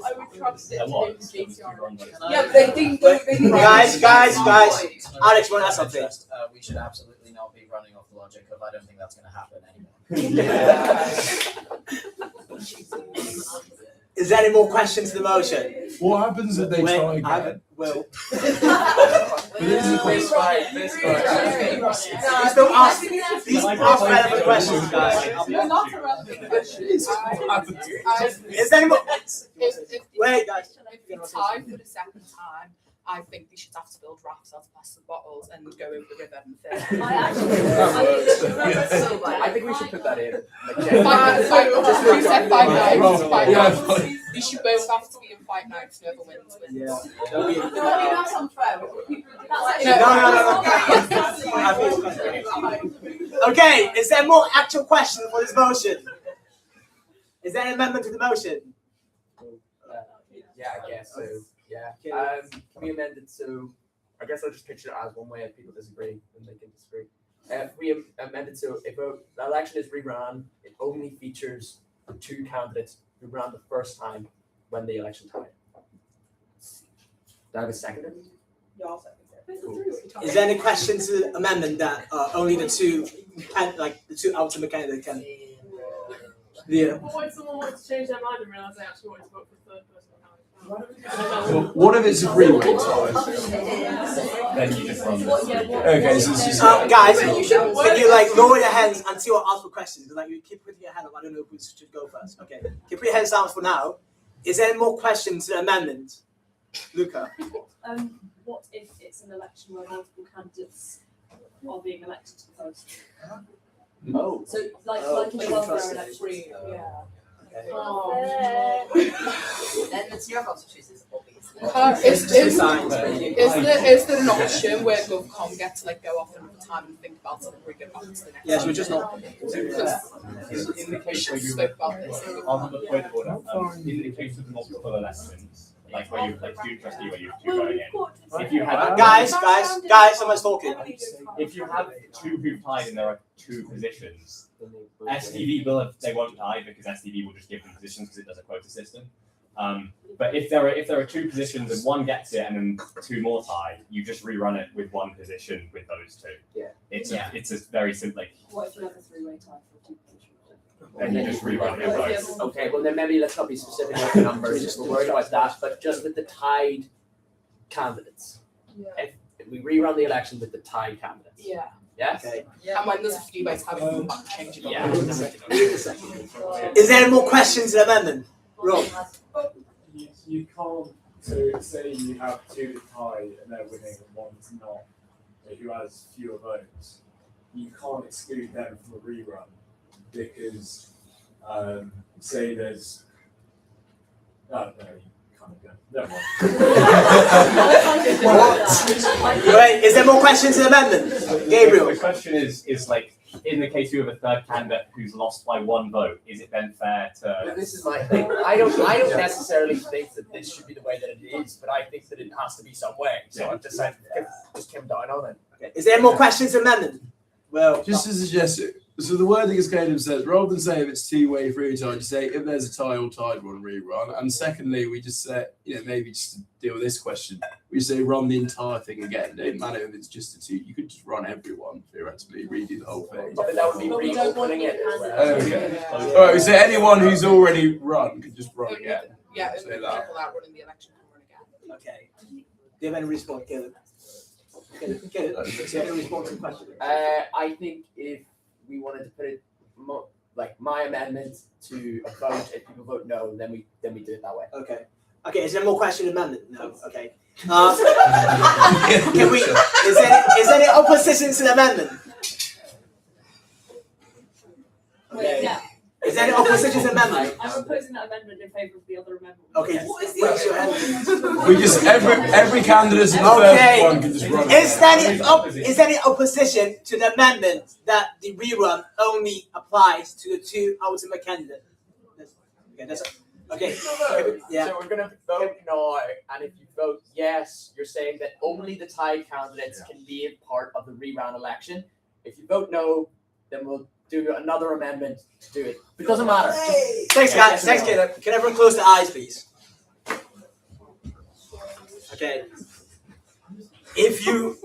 I would trust it to do the JCR. Yeah, they didn't go. Guys, Alex, you want to ask something? We should absolutely not be running off the logic of I don't think that's going to happen anymore. Is there any more questions to the motion? What happens if they try again? Well, this is please don't ask. Please ask relevant questions, guys. You're not a relevant question. Is there any more? Wait, guys. If we tie for the second time, I think they should have to build rafts out of plastic bottles and go over the river and fish. I think we should put that in. We said 5 nights. 5 nights. They should both have to be in 5 nights. Whoever wins wins. No. Okay, is there more actual questions for this motion? Is there an amendment to the motion? Yeah, I guess so. Yeah. Can we amend it so? I guess I'll just picture it as one way. If people disagree, then they can disagree. If we amend it so if the election is rerun, it only features the 2 candidates who ran the first time when the election tied. Do I have a second? Is there any question to the amendment that only the two ultimate candidates can? Yeah. What if someone wants to change their mind and realise they actually want to vote for the third person? Well, what if it's a 3-way tie? Then you just run this. Okay, so this is guys, can you like lower your hands until I ask for questions? Like you keep putting your hand up. I don't know who should go first. Okay, keep your hands down for now. Is there any more questions to the amendment, Luca? What if it's an election where multiple candidates are being elected to the post? Oh. So like in the welfare election. Yeah. Then the tier of chooses obviously. Is there an option where GovCom get to like go off another time and think about it and bring it back to the next? Yes, we're just not. In the case where you spoke about this. on the point of order, in the case of multiple elections, like where you like student trustee where you have 2 going in. If you had guys, someone's talking. If you have 2 who've tied and there are 2 positions, STV they won't tie because STV will just give them positions because it does a quota system. But if there are 2 positions and 1 gets it and then 2 more tie, you just rerun it with 1 position with those 2. Yeah. It's a very simple. What if you have a 3-way tie for 2 positions? Then you just rerun it with both. Okay, well then maybe let's not be specific with the numbers. We're worried about that, but just with the tied candidates. If we rerun the election with the tied candidates. Yeah. Yes? Okay. And when there's a few ways how we can change it. Yeah. Is there any more questions to the amendment, Rob? You can't. So say you have 2 that tie and they're winning and 1's not, who has fewer votes. You can't exclude them from a rerun because say there's. Oh no, you can't go. Never mind. Wait, is there more questions to the amendment, Gabriel? The question is like, in the case you have a third candidate who's lost by 1 vote, is it then fair to? Well, this is my thing. I don't necessarily think that this should be the way that it is, but I think that it has to be some way. So I've decided to just came down on it. Okay. Is there more questions to the amendment? Well, just to suggest it. So the wording as Caleb says, rather than say if it's 2-way 3 tie, just say if there's a tie or tied one, rerun. And secondly, we just say, maybe just to deal with this question, we say run the entire thing again. It doesn't matter if it's just a 2. You could just run everyone theoretically, redo the whole thing. But that would be reopening it as well. Okay. All right. So anyone who's already run can just run again. Yeah, Say people that. out running the election can run again. okay. Do you have any response, Caleb? Caleb, do you have any response to the question? I think if we wanted to put it like my amendment to a vote, if people vote no, then we do it that way. Okay. Okay, is there more question amendment? No. Okay. Can we? Is there any opposition to the amendment? Okay. Yeah. Is there any opposition to the amendment? I'm opposing that amendment in favour of the other amendment. Okay. What is Raise your hand. We just every candidate in the Okay. first one can just run. Is there any opposition to the amendment that the rerun only applies to the two ultimate candidates? Okay, that's okay. Yeah. So we're gonna vote no, and if you vote yes, you're saying that only the tied candidates can be a part of the re-round election. If you vote no, then we'll do another amendment to do it. But it doesn't matter. Thanks, guys. Thanks, Caleb. Can everyone close their eyes, please? Okay. If you're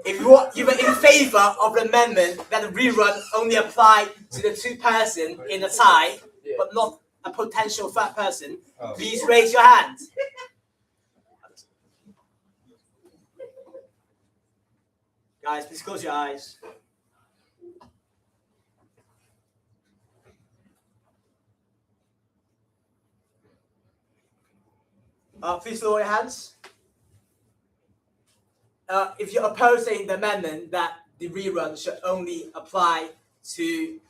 in favour of the amendment that the rerun only apply to the two person in a tie, but not a potential third person, please raise your hand. Guys, please close your eyes. Please lower your hands. If you're opposing the amendment that the rerun should only apply to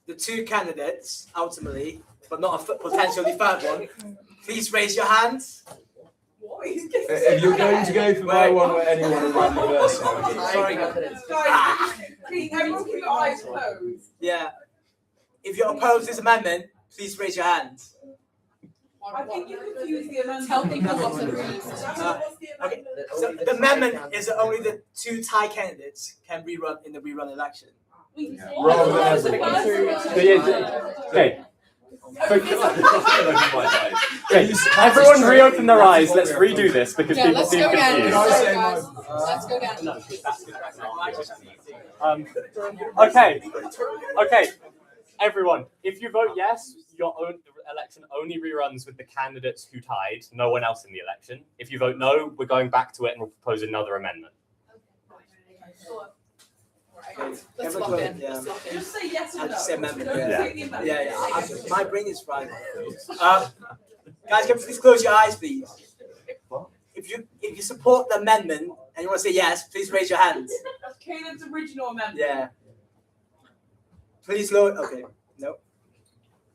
the two candidates ultimately, but not a potentially third one, please raise your hands. If you're going to go for my one where anyone will run the first one. Sorry, Guys, everyone keep your eyes closed. Yeah. If you oppose this amendment, please raise your hand. I think you confuse the amendment. Tell people what to read. Okay. So the amendment is that only the two tie candidates can rerun in the rerun election. Rather than Okay. Okay, everyone reopen their eyes. Let's redo this because Yeah, people let's seem go again. confused. Let's go again. Okay. Everyone, if you vote yes, your own election only reruns with the candidates who tied, no one else in the election. If you vote no, we're going back to it and we'll propose another amendment. Let's lock in. Yeah. Just say yes or I no. just say amendment. Don't Yeah. say the amendment. My brain is fried. Guys, can you please close your eyes, please? If you support the amendment and you want to say yes, please raise your hands. That's Caleb's original amendment. Yeah. Please lower. Okay. No.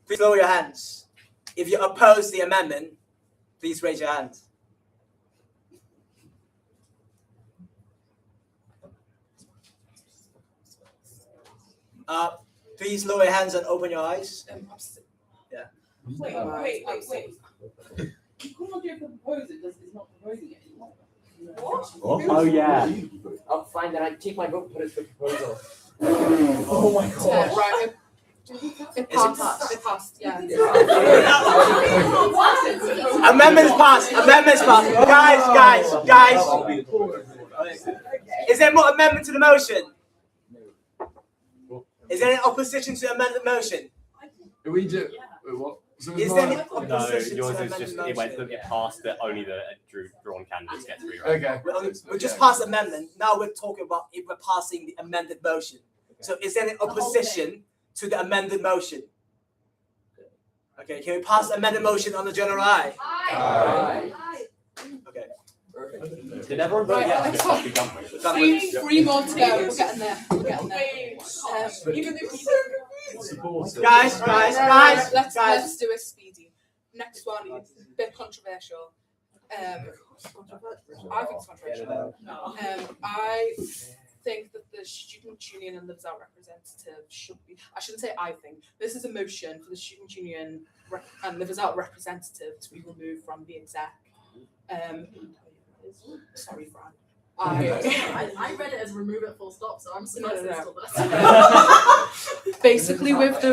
Please lower your hands. If you oppose the amendment, please raise your hands. Please lower your hands and open your eyes. Yeah. Wait. You can't do it for proposing, it's not proposing it anymore. What? Oh yeah. I'll find that. I take my vote and put it for proposal. Oh my god. Right. It passed. It passed. Yeah. Amendments passed. Amendments passed. Guys. Is there more amendment to the motion? Is there any opposition to amend the motion? We do. Wait, what? So Is there any No, opposition yours to is amend just the it went motion? it passed that only the drawn candidates get to rerun. Okay. We just passed the amendment. Now we're talking about if we're passing the amended motion. So is there any opposition to the amended motion? Okay, can we pass the amended motion on the general eye? Aye. Okay. Did everyone vote yes? Just like we done with? Three more to go. We're getting there. Guys. Let's do a speedy. Next one is a bit controversial. I think it's controversial. I think that the student union and lives out representative should be. I shouldn't say I think. This is a motion for the student union and lives out representative to be removed from the exec. Sorry, Fran. I read it as remove it full stop, so I'm surprised it's still there. Basically, with the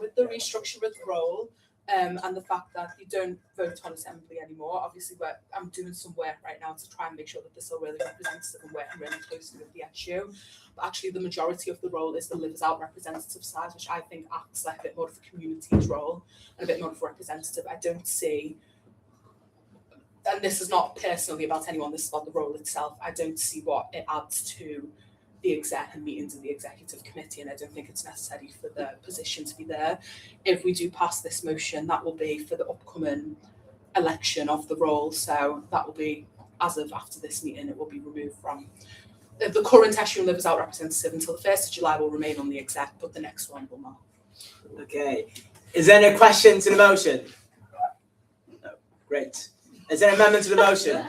with the restructure of the role, and the fact that you don't vote on assembly anymore. Obviously, I'm doing some work right now to try and make sure that this is really representative and working really closely with the SU. But actually, the majority of the role is the lives out representative side, which I think acts like a bit more of a community's role and a bit more of a representative. I don't see. And this is not personally about anyone, this is about the role itself. I don't see what it adds to the exec and meetings of the executive committee, and I don't think it's necessary for the position to be there. If we do pass this motion, that will be for the upcoming election of the role. So that will be, as of after this meeting, it will be removed from the current issue and live as out representative until the 1st of July will remain on the exec, but the next one will not. Okay. Is there any question to the motion? No. Great. Is there an amendment to the motion?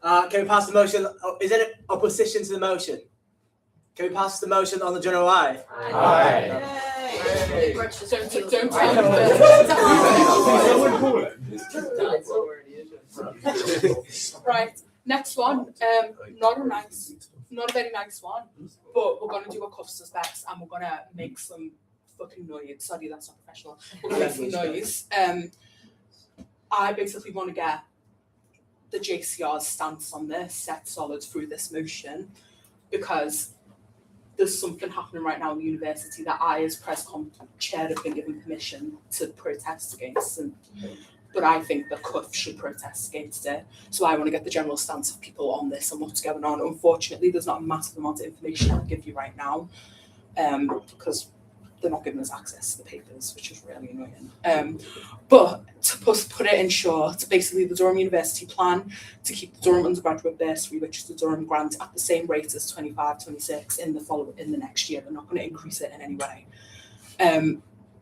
Can we pass the motion? Is there any opposition to the motion? Can we pass the motion on the general eye? Aye. Don't Right, next one. Not a very nice one, but we're gonna do a cuffs specs and we're gonna make some fucking noise. Sorry, that's not professional. We're gonna make some noise. I basically want to get the JCR's stance on this set solid through this motion, because there's something happening right now in the university that I, as Prescom chair, have been given permission to protest against, but I think the CUF should protest against it. So I want to get the general stance of people on this and what's going on. Unfortunately, there's not a massive amount of information I can give you right now, because they're not giving us access to the papers, which is really annoying. But to put it in short, basically the Durham University plan to keep the Durham undergraduate bursary, which is the Durham grant, at the same rate as 25-26 in the next year. They're not going to increase it in any way.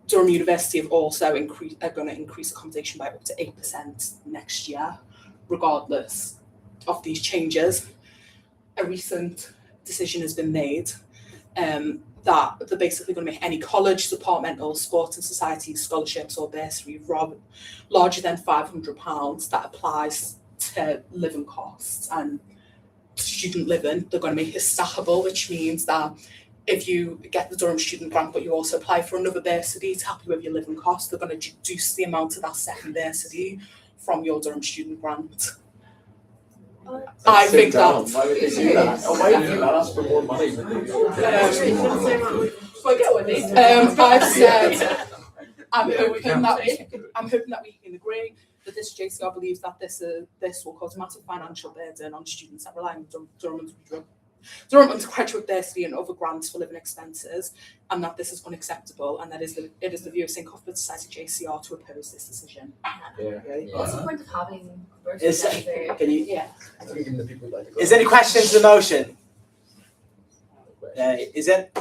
Durham University have also are going to increase accommodation by up to 8% next year, regardless of these changes. A recent decision has been made that they're basically going to make any college, departmental, sport and society scholarships or bursary larger than £500 that applies to living costs and student living. They're going to make it stackable, which means that if you get the Durham student grant but you also apply for another bursary to help you with your living costs, they're going to deduce the amount of that second bursary from your Durham student grant. I think that. Why would they do that? Oh, why would you ask for more money? I've said I'm hoping that we can agree that this JCR believes that this will cause a massive financial burden on students that rely on Durham undergraduate bursary and other grants for living expenses, and that this is unacceptable, and that it is the view of St Cuthbert's Society JCR to oppose this decision. What's the point of having Is there any questions to the motion? Is it? I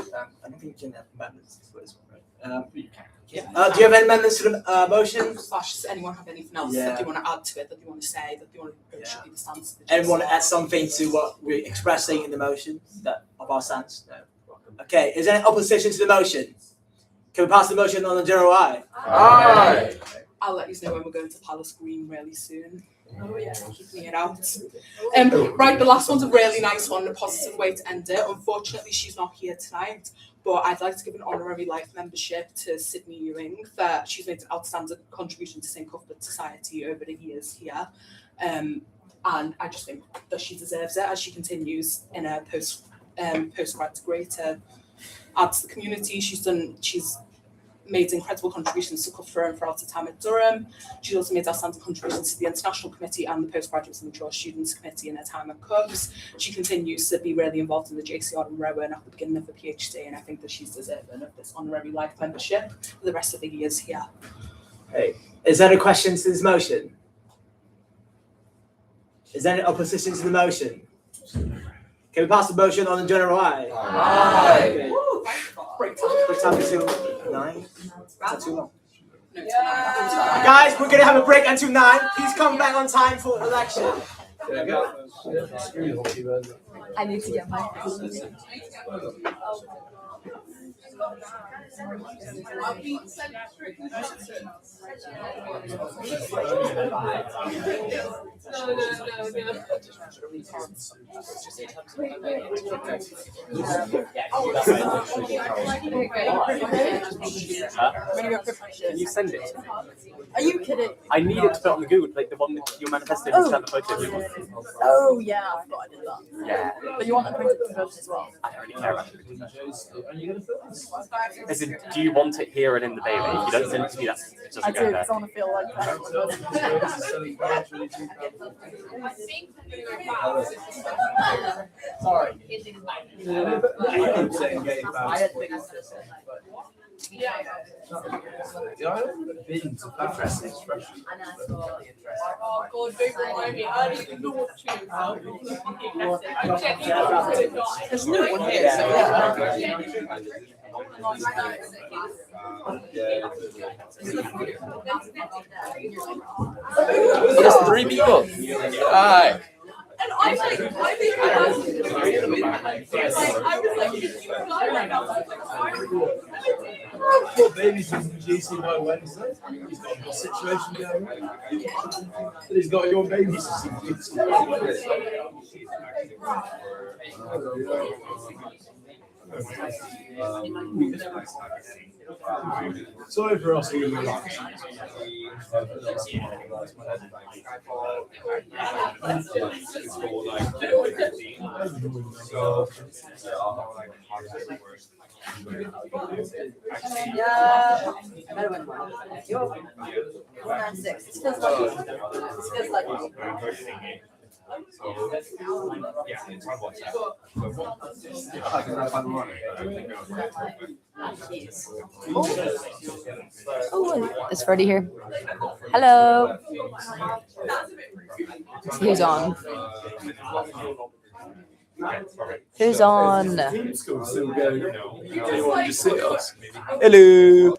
don't think you can have amendments for this one, right? You can. Do you have any amendments to the motion? Does anyone have anything else that they want to add to it, that they want to say, that they want to should be the stance of the JCR? Anyone want to add something to what we're expressing in the motion of our stance? No. Okay, is there any opposition to the motion? Can we pass the motion on the general eye? Aye. I'll let you know when we're going to Palace Green really soon. Oh yeah, keeping it out. Right, the last one's a really nice one, a positive way to end it. Unfortunately, she's not here tonight, but I'd like to give an honorary life membership to Sydney Ewing, that she's made an outstanding contribution to St Cuthbert's Society over the years here. And I just think that she deserves it as she continues in her postgrad degree to add to the community. She's made incredible contributions to Cuthbert throughout her time at Durham. She's also made outstanding contributions to the International Committee and the Postgraduates and Mature Students Committee in her time at Cubs. She continues to be really involved in the JCR and Rowan at the beginning of the PhD, and I think that she's deserving of this honorary life membership for the rest of the years here. Hey, is there any questions to this motion? Is there any opposition to the motion? Can we pass the motion on the general eye? Aye. Break time until 9. Is that too long? Guys, we're gonna have a break until 9. Please come back on time for election. I need to get my Can you send it? Are you kidding? I need it to put on the Google, like the one that your manifesto Oh. needs to have the photo. Oh yeah, I forgot I did that. Yeah. But you want a printed version as well? I don't really care about it. As in, do you want it here and in the Bailey? If you don't send it to me, it doesn't I go do, there. because I want to feel like Sorry. Yeah. Yeah, I haven't been to that expression. Oh God, don't remind me. I don't even know what to do now. There's no one here, so There's 3 people. Hi. And I think I was Poor baby's using GC by Wednesday. He's got a good situation going on. He's got your babies to see Sorry for asking you that. Yeah. I better win one. Yo. 196. It feels like it feels like Oh, is Freddie here? Hello. Who's on? Who's on? Hello.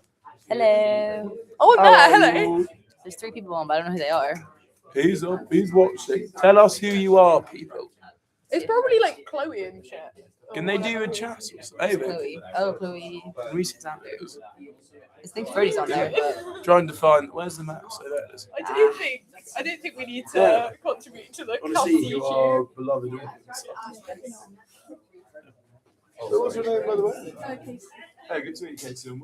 Hello. Oh, I'm there. Hello. There's 3 people on, but I don't know who they are. Who's up? Who's watching? Tell us who you are, people. It's probably like Chloe and shit. Can they do a chat? Hey, Chloe. Oh, Chloe. Can we see those? I think Freddie's on there. But... Trying to find where's the mouse? Oh, there it is. I don't think we need to contribute to the Honestly, you are beloved audience. So what's your name, by the way? Hey, good to meet you, Katie.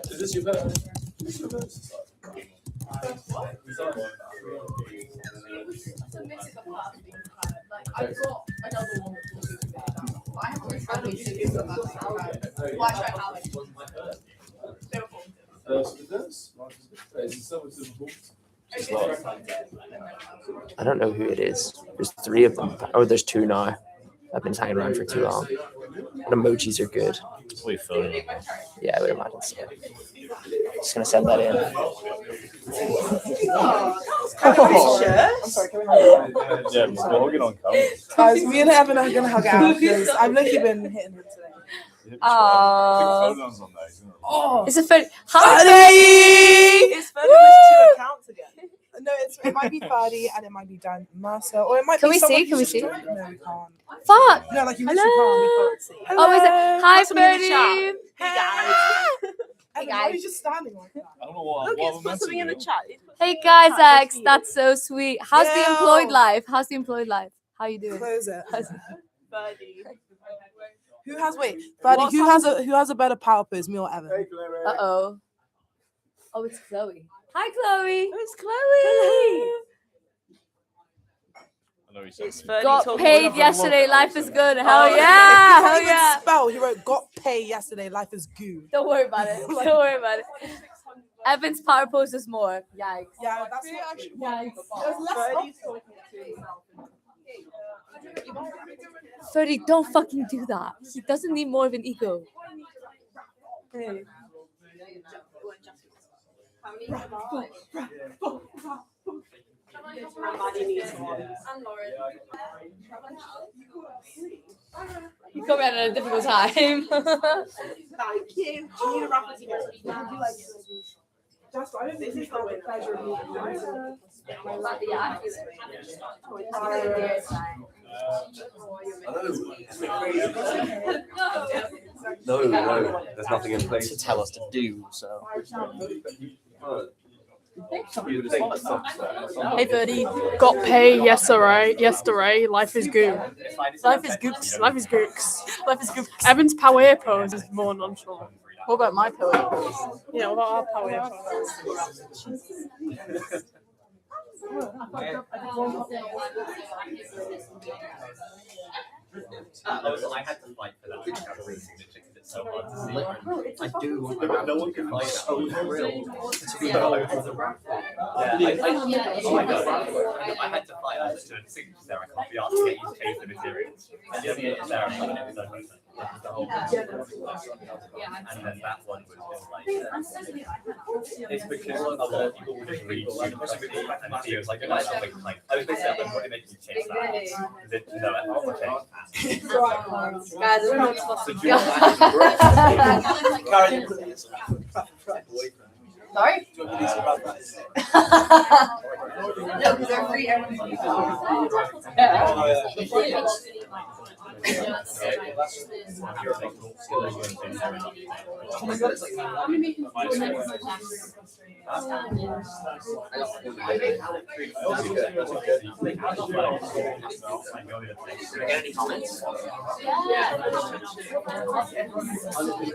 Is this your birth? I've got another one. I haven't really tried to watch I don't know who it is. There's 3 of them. Oh, there's 2 now. I've been hanging around for too long. But emojis are good. Yeah, I would imagine so. Just gonna send that in. I'm sorry, can we hug out? Yeah, we're hugging on camera. Guys, me and Evan are gonna hug out because I've literally been hitting him today. Oh, is it Freddie? Hi, Freddie! It's Freddie with 2 accounts again. No, it might be Ferdy and it might be Dan Massa, or it might Can be we someone see? who's Can we just see? joined. No, we can't. Fuck. No, like you Hello. literally can't. We can't see. Oh, is it? Hi, Freddie. Hey guys. Hey guys. Why are you just standing like that? I don't know what. Look, what it's we're meant put to something in do. the chat. Hey guys, X, that's so sweet. How's the Yo. employed life? How's the employed life? How you doing? Close it. Buddy. Who has Ferdy? Who has a better power pose, me or Evan? Uh oh. Oh, it's Chloe. Hi, Chloe. It's Chloe. Got paid yesterday. Life is good. Hell Oh, yeah. he can't Hell even yeah. spell. He wrote got paid yesterday. Life is goo. Don't worry about it. Don't worry about it. Evan's power pose is more. Yikes. Yeah, that's not actually. Yikes. There's less Freddie's talking to himself. Freddie, don't fucking do that. He doesn't need more of an ego. Hey. You come at a difficult time. Thank you. Do you need a raffle ticket? Just, I don't think he's got the pleasure of meeting No, there's nothing in place to tell us to do. So. Hey, Birdie. Got pay yesterday. Life is good. Life is gooks. Life is gooks. Life is gooks. Evan's power pose is more nonchalant. What about my power pose? Yeah, what about our power pose? I had to fight for that. I do want my rabbit to get so thrilled to be involved with the rabbit. Oh my god. I had to fight over to the signatures there. I can't be asked to get you to change the materials. And the only Sarah and it was no photo. The whole and then that one was just like it's because a lot of people will just read student trustee and feels like like I was basically like, what do they make you change that? Is it no I'm not change Guys, that. Sorry? Do you want to do some rough rights? No, because they're free. Any comments?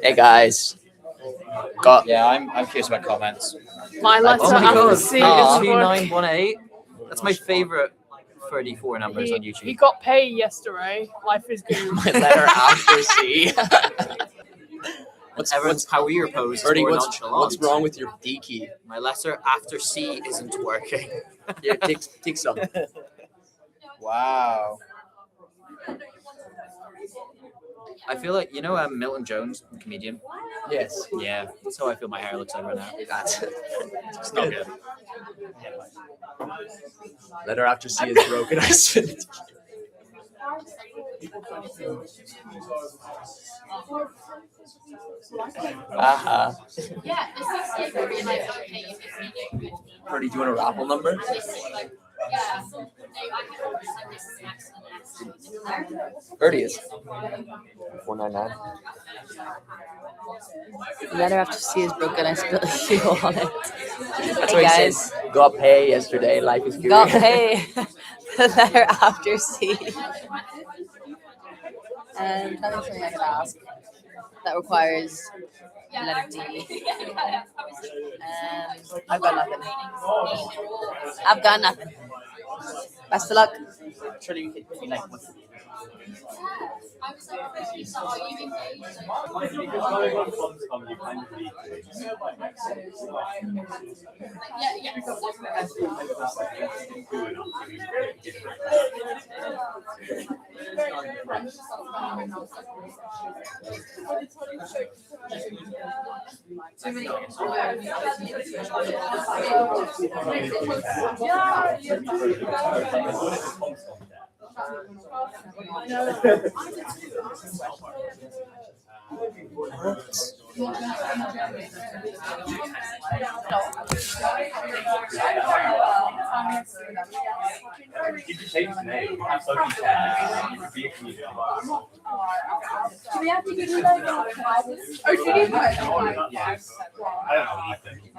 Hey guys. Yeah, I'm curious about comments. My letter after C is 2918. That's my favorite 34 numbers on He YouTube. got paid yesterday. Life is good. My letter after C. How are your poses? Bertie, more what's nonchalant? wrong with your D key? My letter after C isn't working. Yeah, take some. Wow. I feel like, you know Milton Jones, the comedian? Yes. Yeah, that's how I feel my hair looks like right now. That's It's not good. letter after C is broken. I said. Aha. Bertie, do you want a raffle number? Bertie is 499. Letter after C is broken. I spilled fuel on it. That's what he says. Got pay yesterday. Life is good. Got pay. The letter after C. Tell me something I could ask that requires letter D. I've got nothing. I've got nothing. Best of luck. Sure, you could be like, what's You could change the name. Have Sophie Chan. You could be a comedian. Do we have to give you like oh, do you need one? Yes. I don't know Ethan. You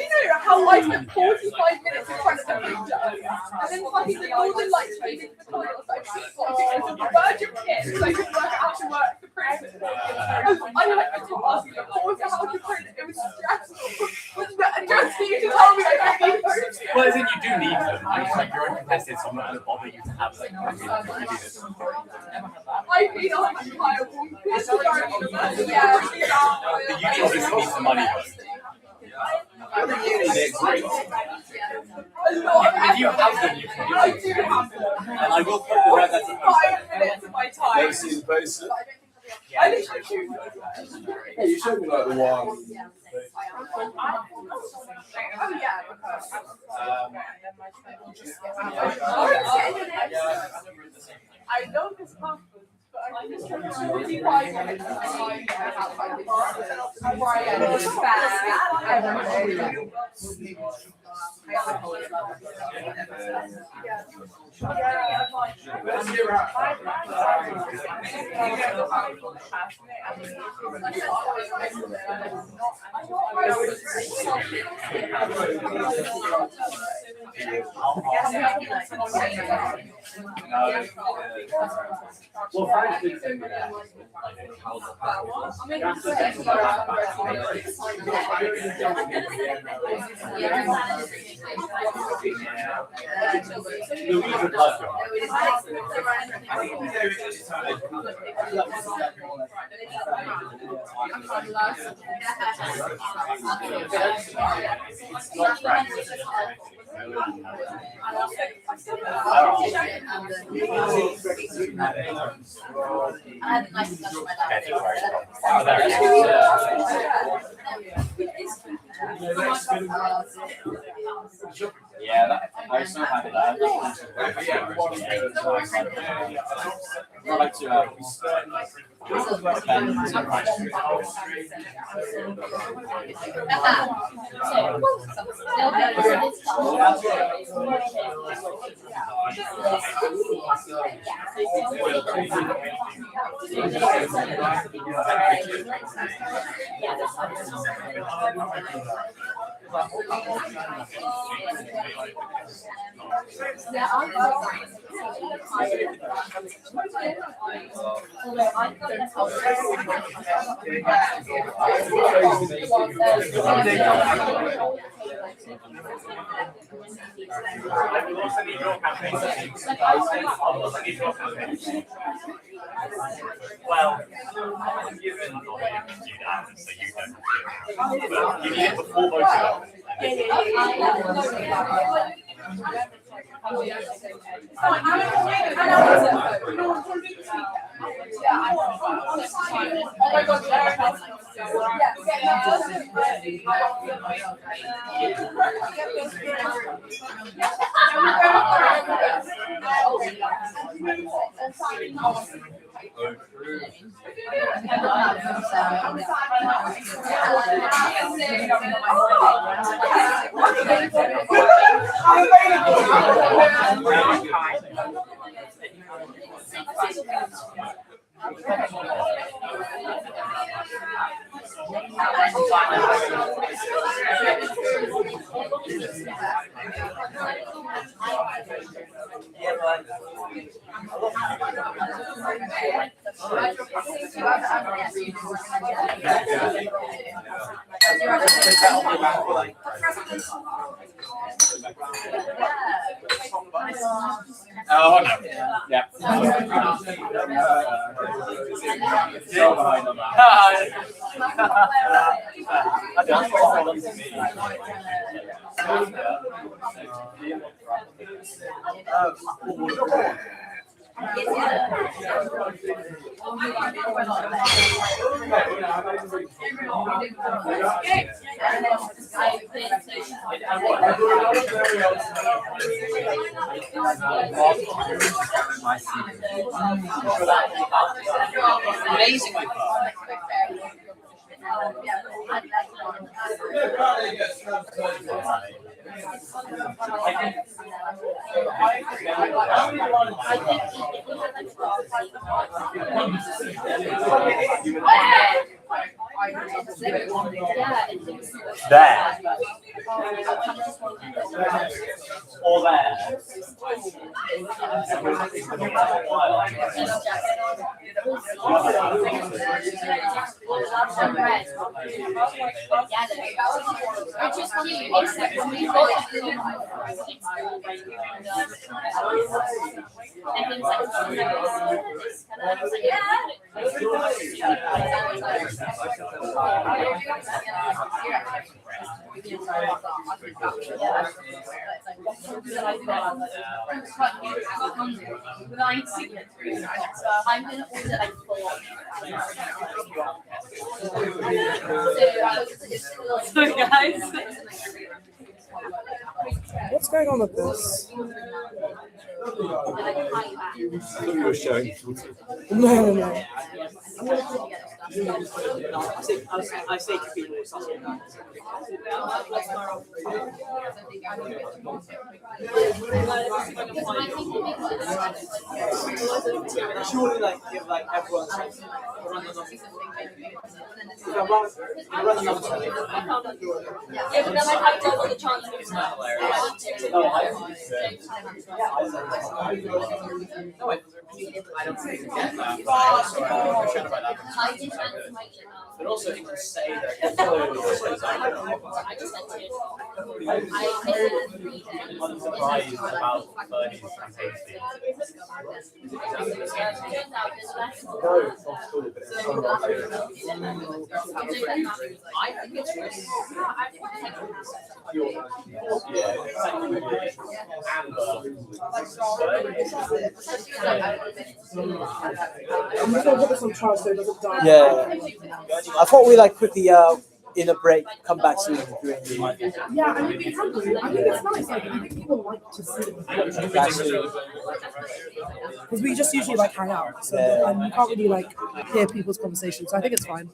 know how I spent 45 minutes in front of the printer and then fucking the golden light came into the corner. I was like, it's a verge of kit so I could work out how to work the print. I like to ask you how to print. It was stressful. And just for you to tell me I don't need those. Well, as in you do need them. It's like you're uncontested, so I'm not going to bother you to have like I've been on my pile. This is our university. Yeah, the uni obviously needs the money. If you have them, you can I do have them. And I will put the word that's 5 minutes of my time. Never seen the poster. I literally choose. Hey, you showed me like the one. Oh yeah. I know this conference, but I just 45 minutes of time outside the bar before I get Well, frankly, yeah, that, I still have it. Like to well, given the way to do that, so you don't have to. But you need it before voting on. Oh, no. Yeah. Amazingly fun. There. Or there. I'm gonna order like 4. Sorry, guys. What's going on with this? I thought you were showing. No. I say to people something like surely like give like everyone run the numbers. If I run the numbers. Yeah, but then I'd have double the chance of It's not hilarious. I don't think you get that. But also, you can say that. I'm surprised about Bernie's I think it's I'm just gonna put this on charge so it doesn't die. Yeah. I thought we like quickly in a break come back to doing the. Yeah, I mean, we can do. I think it's nice. Like, I think people like to see because we just usually like hang out, so and you can't really like hear people's conversations. So I think it's fine.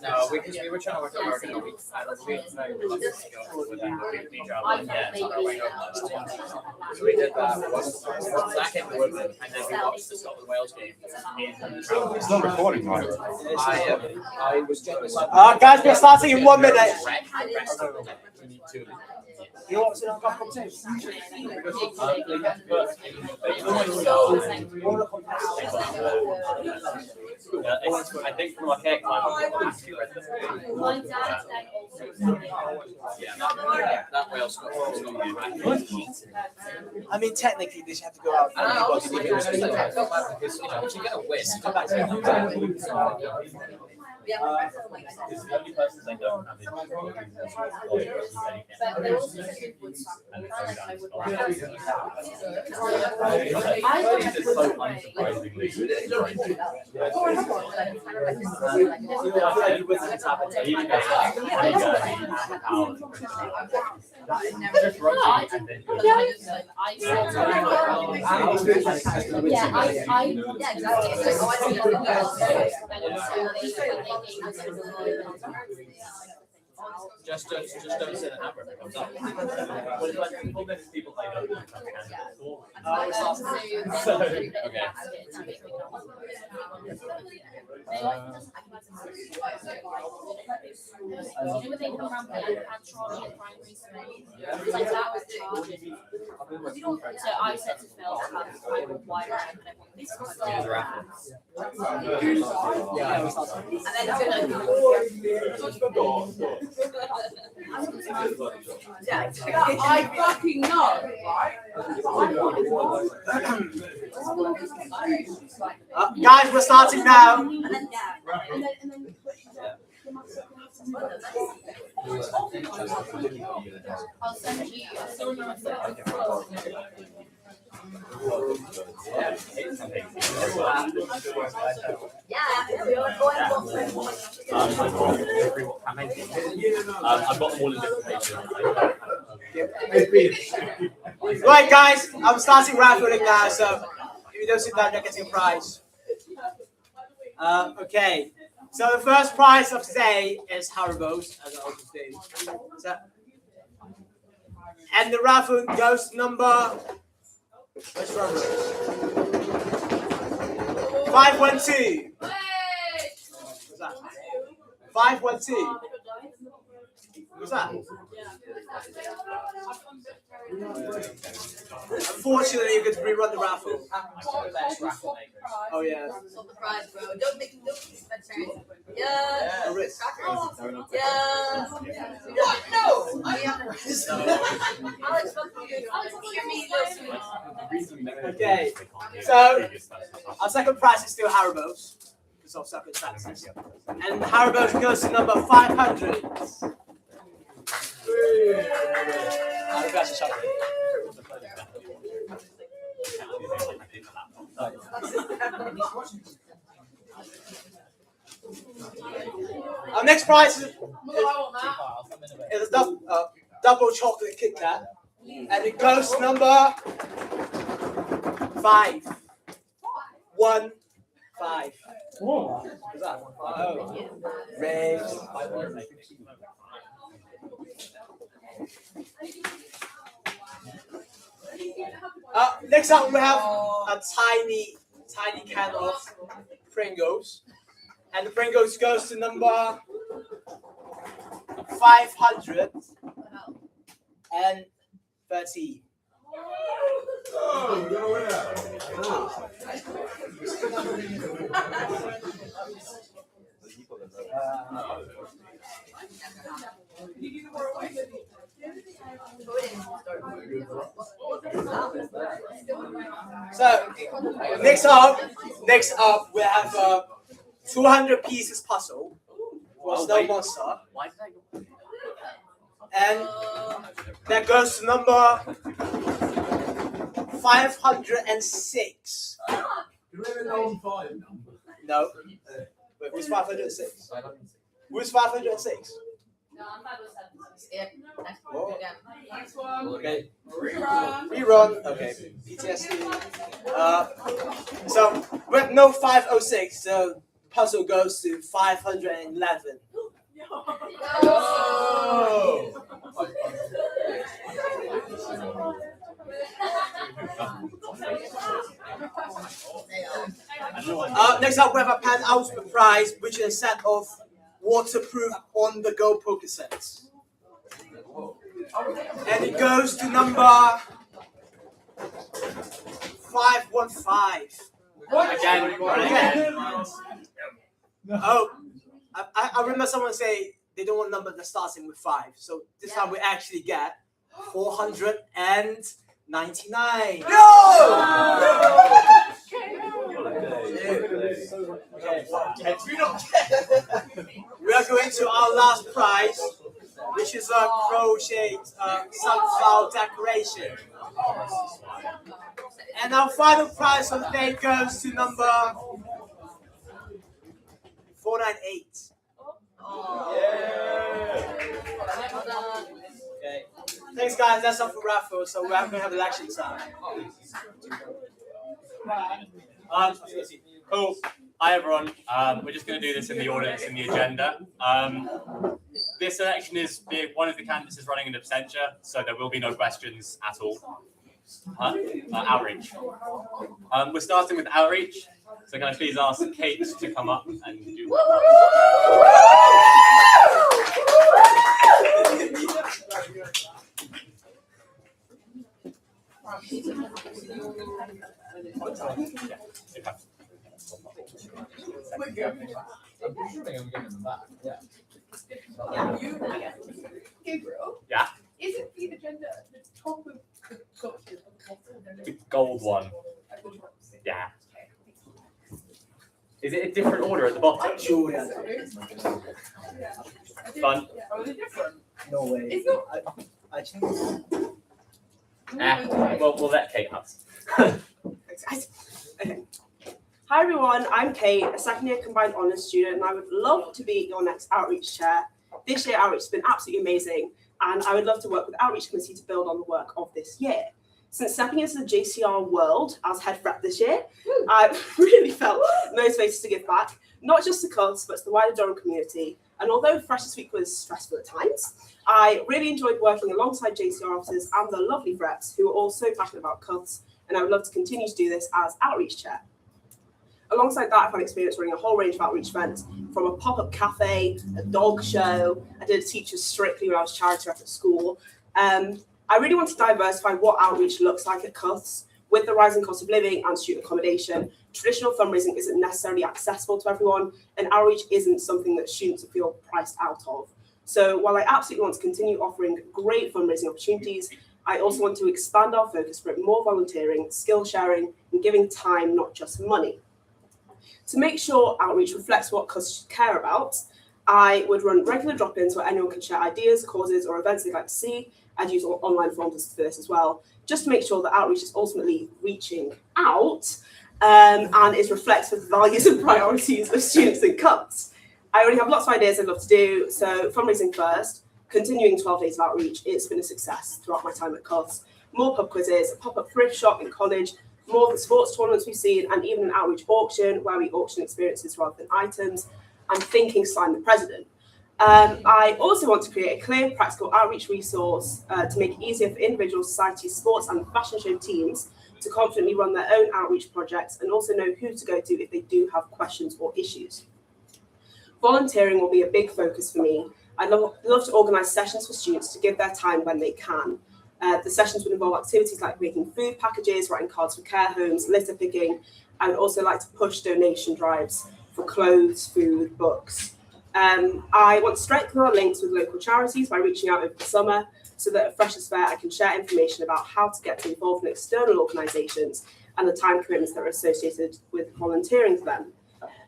No, we were trying to work out where we're going to be. So we did that. Back in Woodland, and then we watched the Scotland Wales game. It's not recording, right? I was guys, we're starting in 1 minute. You know what's in our cup of tea? I think from a hair climb, that Wales score. I mean, technically, they should have to go out. And I also think it was because, you know, if you're going to win, come back to the the only person they don't have is Just don't say the number if it comes up. Well, it's like people they don't know. Okay. So I said to Phil, I would wire and I want this I fucking know, right? Guys, we're starting now. I'll send you I've got them all in different pages. Right, guys, I'm starting raffling now, so if you don't sit down, you're getting a prize. Okay, so the first prize of today is Haribo's, as I always do. So, and the raffle goes to number. Let's run it. 512. What's that? 512. What's that? Unfortunately, you get to rerun the raffle. Oh yeah. Sold the prize, bro. Don't make yeah. Yeah. What? No. Alex, Okay. So our second prize is still Haribo's because of circumstances, and Haribo's goes to number 500. prize is a double chocolate Kit Kat, and it goes to number 5. 1, 5. What's that? Oh. Raves. Next up, we have a tiny can of Pringles, and the Pringles goes to number 530. So next up we have 200 pieces puzzle for Snow Monster, and that goes to number 506. No. Wait, who's 506? Who's 506? No, I'm 507. Skip. Next one. Whoa. Again. Next one. Okay. Rerun. Rerun. Okay. PTSD. So with no 506, the puzzle goes to 511. Next up, we have a Pan Ultimate Prize, which is a set of waterproof on-the-go poker sets. And it goes to number 515. Again. Oh, I remember someone say they don't want a number that's starting with 5. So this time we actually get 499. We are going to our last prize, which is a crocheted sunflower decoration. And our final prize of the day goes to number 498. Okay. Thanks, guys. That's all for raffle. So we're going to have election time. Cool. Hi everyone. We're just going to do this in the order that's in the agenda. This election is one of the candidates is running an abstention, so there will be no questions at all. Outreach. We're starting with outreach. So can I please ask Kate to come up and do Gabriel? Yeah. Isn't the agenda at the top of the document? the gold one? Yeah. Is it a different order at the bottom? Sure. Fun. Oh, they're different. No way. It's not. I changed. Well, we'll let Kate ask. Hi everyone, I'm Kate, a second year combined honours student, and I would love to be your next outreach chair. This year outreach has been absolutely amazing, and I would love to work with the outreach committee to build on the work of this year. Since stepping into the JCR world as head rep this year, I really felt motivated to give back, not just to Cubs, but to the wider Durham community. And although Freshers Week was stressful at times, I really enjoyed working alongside JCR officers and the lovely reps who are all so passionate about Cubs, and I would love to continue to do this as outreach chair. Alongside that, I've had experience running a whole range of outreach events, from a pop-up cafe, a dog show. I did a Teachers Strictly when I was charity rep at school. I really want to diversify what outreach looks like at Cuths. With the rising cost of living and student accommodation, traditional fundraising isn't necessarily accessible to everyone, and outreach isn't something that students feel priced out of. So while I absolutely want to continue offering great fundraising opportunities, I also want to expand our focus for more volunteering, skill sharing, and giving time, not just money. To make sure outreach reflects what Cuths care about, I would run regular drop-ins where anyone can share ideas, causes, or events they'd like to see. I'd use online forms for this as well, just to make sure that outreach is ultimately reaching out and is reflective of the values and priorities of students and Cuths. I already have lots of ideas I'd love to do. So fundraising first, continuing 12 days of outreach. It's been a success throughout my time at Cots. More pub quizzes, a pop-up thrift shop in college, more of the sports tournaments we've seen, and even an outreach auction where we auction experiences rather than items. I'm thinking sign the president. I also want to create a clear, practical outreach resource to make it easier for individuals, societies, sports, and fashion show teams to confidently run their own outreach projects and also know who to go to if they do have questions or issues. Volunteering will be a big focus for me. I'd love to organise sessions for students to give their time when they can. The sessions would involve activities like making food packages, writing cards for care homes, litter picking. I would also like to push donation drives for clothes, food, books. I want to strengthen our links with local charities by reaching out over the summer so that at Freshers Fair I can share information about how to get involved in external organisations and the time commitments that are associated with volunteering for them.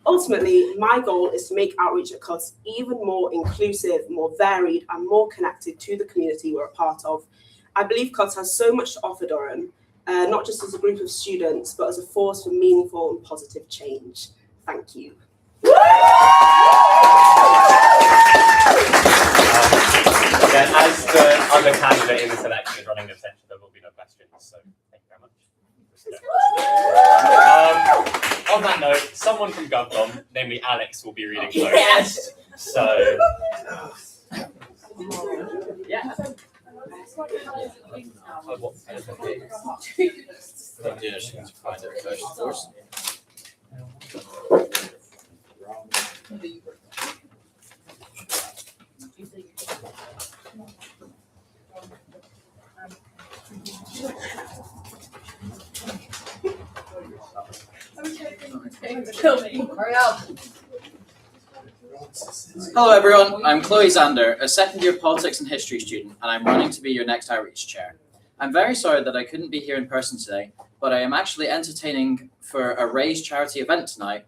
Ultimately, my goal is to make outreach at Cots even more inclusive, more varied, and more connected to the community we're a part of. I believe Cots has so much to offer Durham, not just as a group of students, but as a force for meaningful and positive change. Thank you. Again, as the other candidate in this election is running the session, there will be no questions, so thank you very much. On that note, someone from GovCom, namely Alex, will be reading first. Yes. So, Yeah. Yeah, she can find it first, of course. Hurry up. Hello everyone, I'm Chloe Zander, a second year politics and history student, and I'm running to be your next outreach chair. I'm very sorry that I couldn't be here in person today, but I am actually entertaining for a Raise charity event tonight,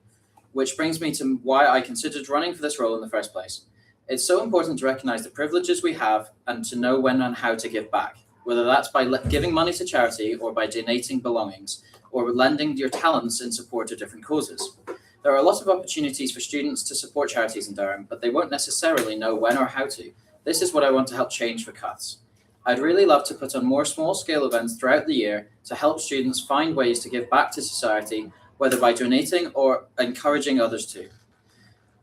which brings me to why I considered running for this role in the first place. It's so important to recognise the privileges we have and to know when and how to give back, whether that's by giving money to charity or by donating belongings, or lending your talents in support of different causes. There are a lot of opportunities for students to support charities in Durham, but they won't necessarily know when or how to. This is what I want to help change for Cots. I'd really love to put on more small-scale events throughout the year to help students find ways to give back to society, whether by donating or encouraging others to.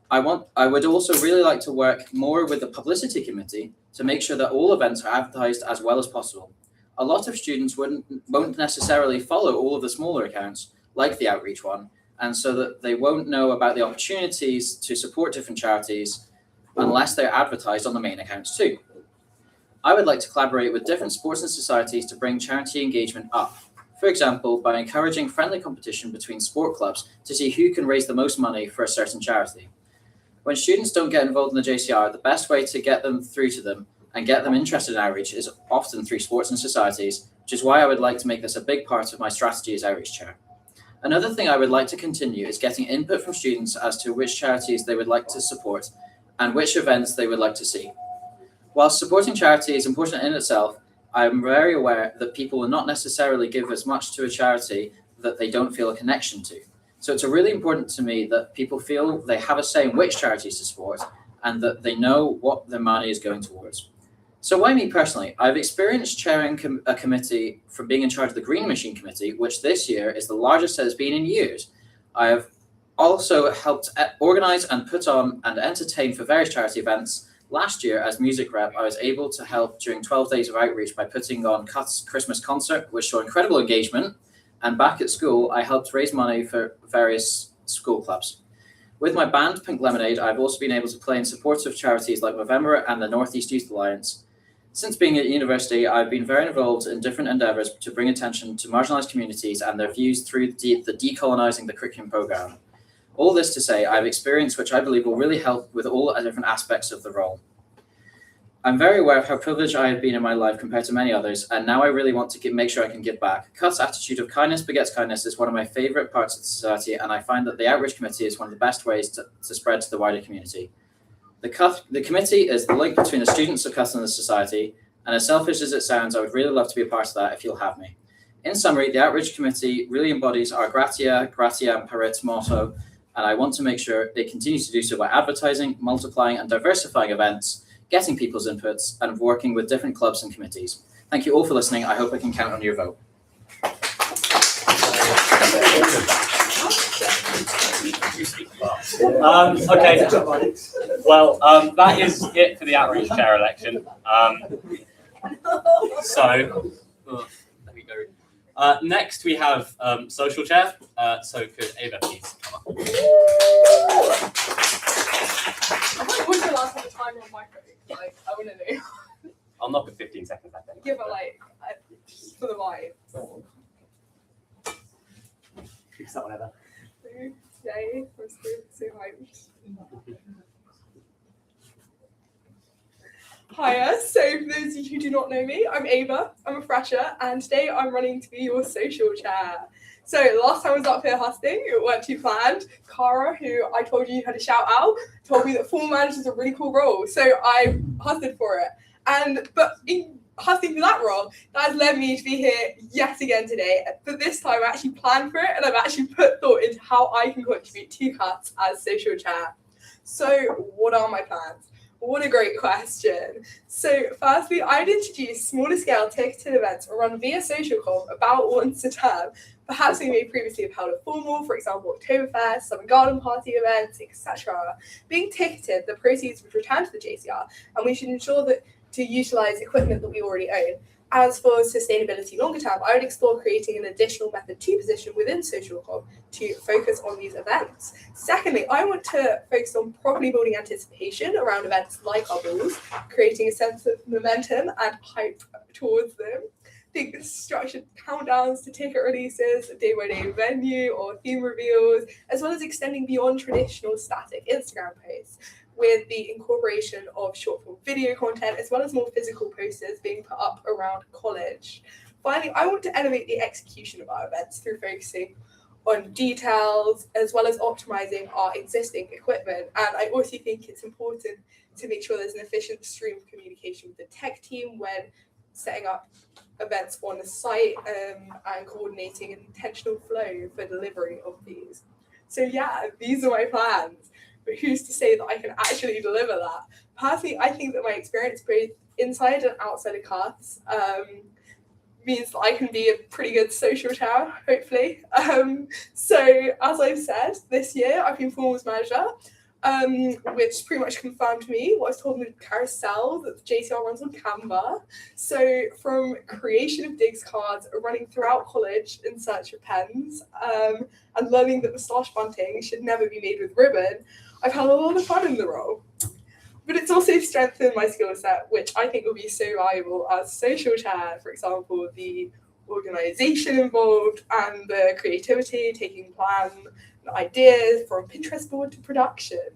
I would also really like to work more with the publicity committee to make sure that all events are advertised as well as possible. A lot of students won't necessarily follow all of the smaller accounts, like the outreach one, and so that they won't know about the opportunities to support different charities unless they're advertised on the main accounts too. I would like to collaborate with different sports and societies to bring charity engagement up. For example, by encouraging friendly competition between sport clubs to see who can raise the most money for a certain charity. When students don't get involved in the JCR, the best way to get them through to them and get them interested in outreach is often through sports and societies, which is why I would like to make this a big part of my strategy as outreach chair. Another thing I would like to continue is getting input from students as to which charities they would like to support and which events they would like to see. While supporting charity is important in itself, I am very aware that people will not necessarily give as much to a charity that they don't feel a connection to. So it's really important to me that people feel they have a say in which charities to support and that they know what their money is going towards. So why me personally? I've experienced chairing a committee from being in charge of the Green Machine Committee, which this year is the largest it has been in years. I have also helped organise and put on and entertain for various charity events. Last year, as music rep, I was able to help during 12 days of outreach by putting on Cots Christmas concert, which saw incredible engagement. And back at school, I helped raise money for various school clubs. With my band, Pink Lemonade, I've also been able to play in support of charities like Movember and the Northeast Youth Alliance. Since being at university, I've been very involved in different endeavours to bring attention to marginalised communities and their views through the Decolonising the Curriculum programme. All this to say, I've experienced which I believe will really help with all the different aspects of the role. I'm very aware of how privileged I have been in my life compared to many others, and now I really want to make sure I can give back. Cots' attitude of kindness begets kindness is one of my favourite parts of the society, and I find that the Outreach Committee is one of the best ways to spread to the wider community. The committee is the link between the students of Cots and the society, and as selfish as it sounds, I would really love to be a part of that if you'll have me. In summary, the Outreach Committee really embodies our Gratia, Gratiam Parit motto, and I want to make sure it continues to do so by advertising, multiplying and diversifying events, getting people's inputs, and working with different clubs and committees. Thank you all for listening. I hope I can count on your vote. Okay. Well, that is it for the outreach chair election. There we go. Next, we have social chair. So could Ava please come up? When's the last time the timer on my phone? Like, I want to know. I'll knock at 15 seconds, I think. Give it like for the vibe. Fix that whatever. Yay, I'm so hyped. Hiya, so for those of you who do not know me, I'm Ava, I'm a fresher, and today I'm running to be your social chair. So last time I was up here hosting, it weren't too planned. Cara, who I told you had a shout out, told me that form manager is a really cool role, so I hosted for it. But in hosting for that role, that has led me to be here yet again today. But this time I actually planned for it, and I've actually put thought into how I can contribute to CUTS as social chair. So what are my plans? What a great question. So firstly, I'd introduce smaller scale ticketed events run via social com about once a term. Perhaps we may previously have held a formal, for example, Oktoberfest, summer garden party events, etc. Being ticketed, the proceeds would return to the JCR, and we should ensure that to utilise equipment that we already own. As for sustainability longer term, I would explore creating an additional method 2 position within social com to focus on these events. Secondly, I want to focus on properly building anticipation around events like our balls, creating a sense of momentum and hype towards them. Think structured countdowns to ticket releases, day-by-day venue or theme reveals, as well as extending beyond traditional static Instagram posts, with the incorporation of short-form video content, as well as more physical posters being put up around college. Finally, I want to elevate the execution of our events through focusing on details, as well as optimizing our existing equipment. And I also think it's important to make sure there's an efficient stream of communication with the tech team when setting up events on the site and coordinating an intentional flow for delivery of these. So yeah, these are my plans. But who's to say that I can actually deliver that? Personally, I think that my experience both inside and outside of CUTS means that I can be a pretty good social chair, hopefully. So as I've said, this year I've been formals manager, which pretty much confirmed to me what I was told in the carousel that the JCR runs on Canva. So from creation of digs cards, running throughout college in search of pens, and learning that moustache bunting should never be made with ribbon, I've had a lot of fun in the role. But it's also strengthened my skill set, which I think will be so valuable as social chair. For example, the organisation involved and the creativity, taking plan and ideas from Pinterest board to production.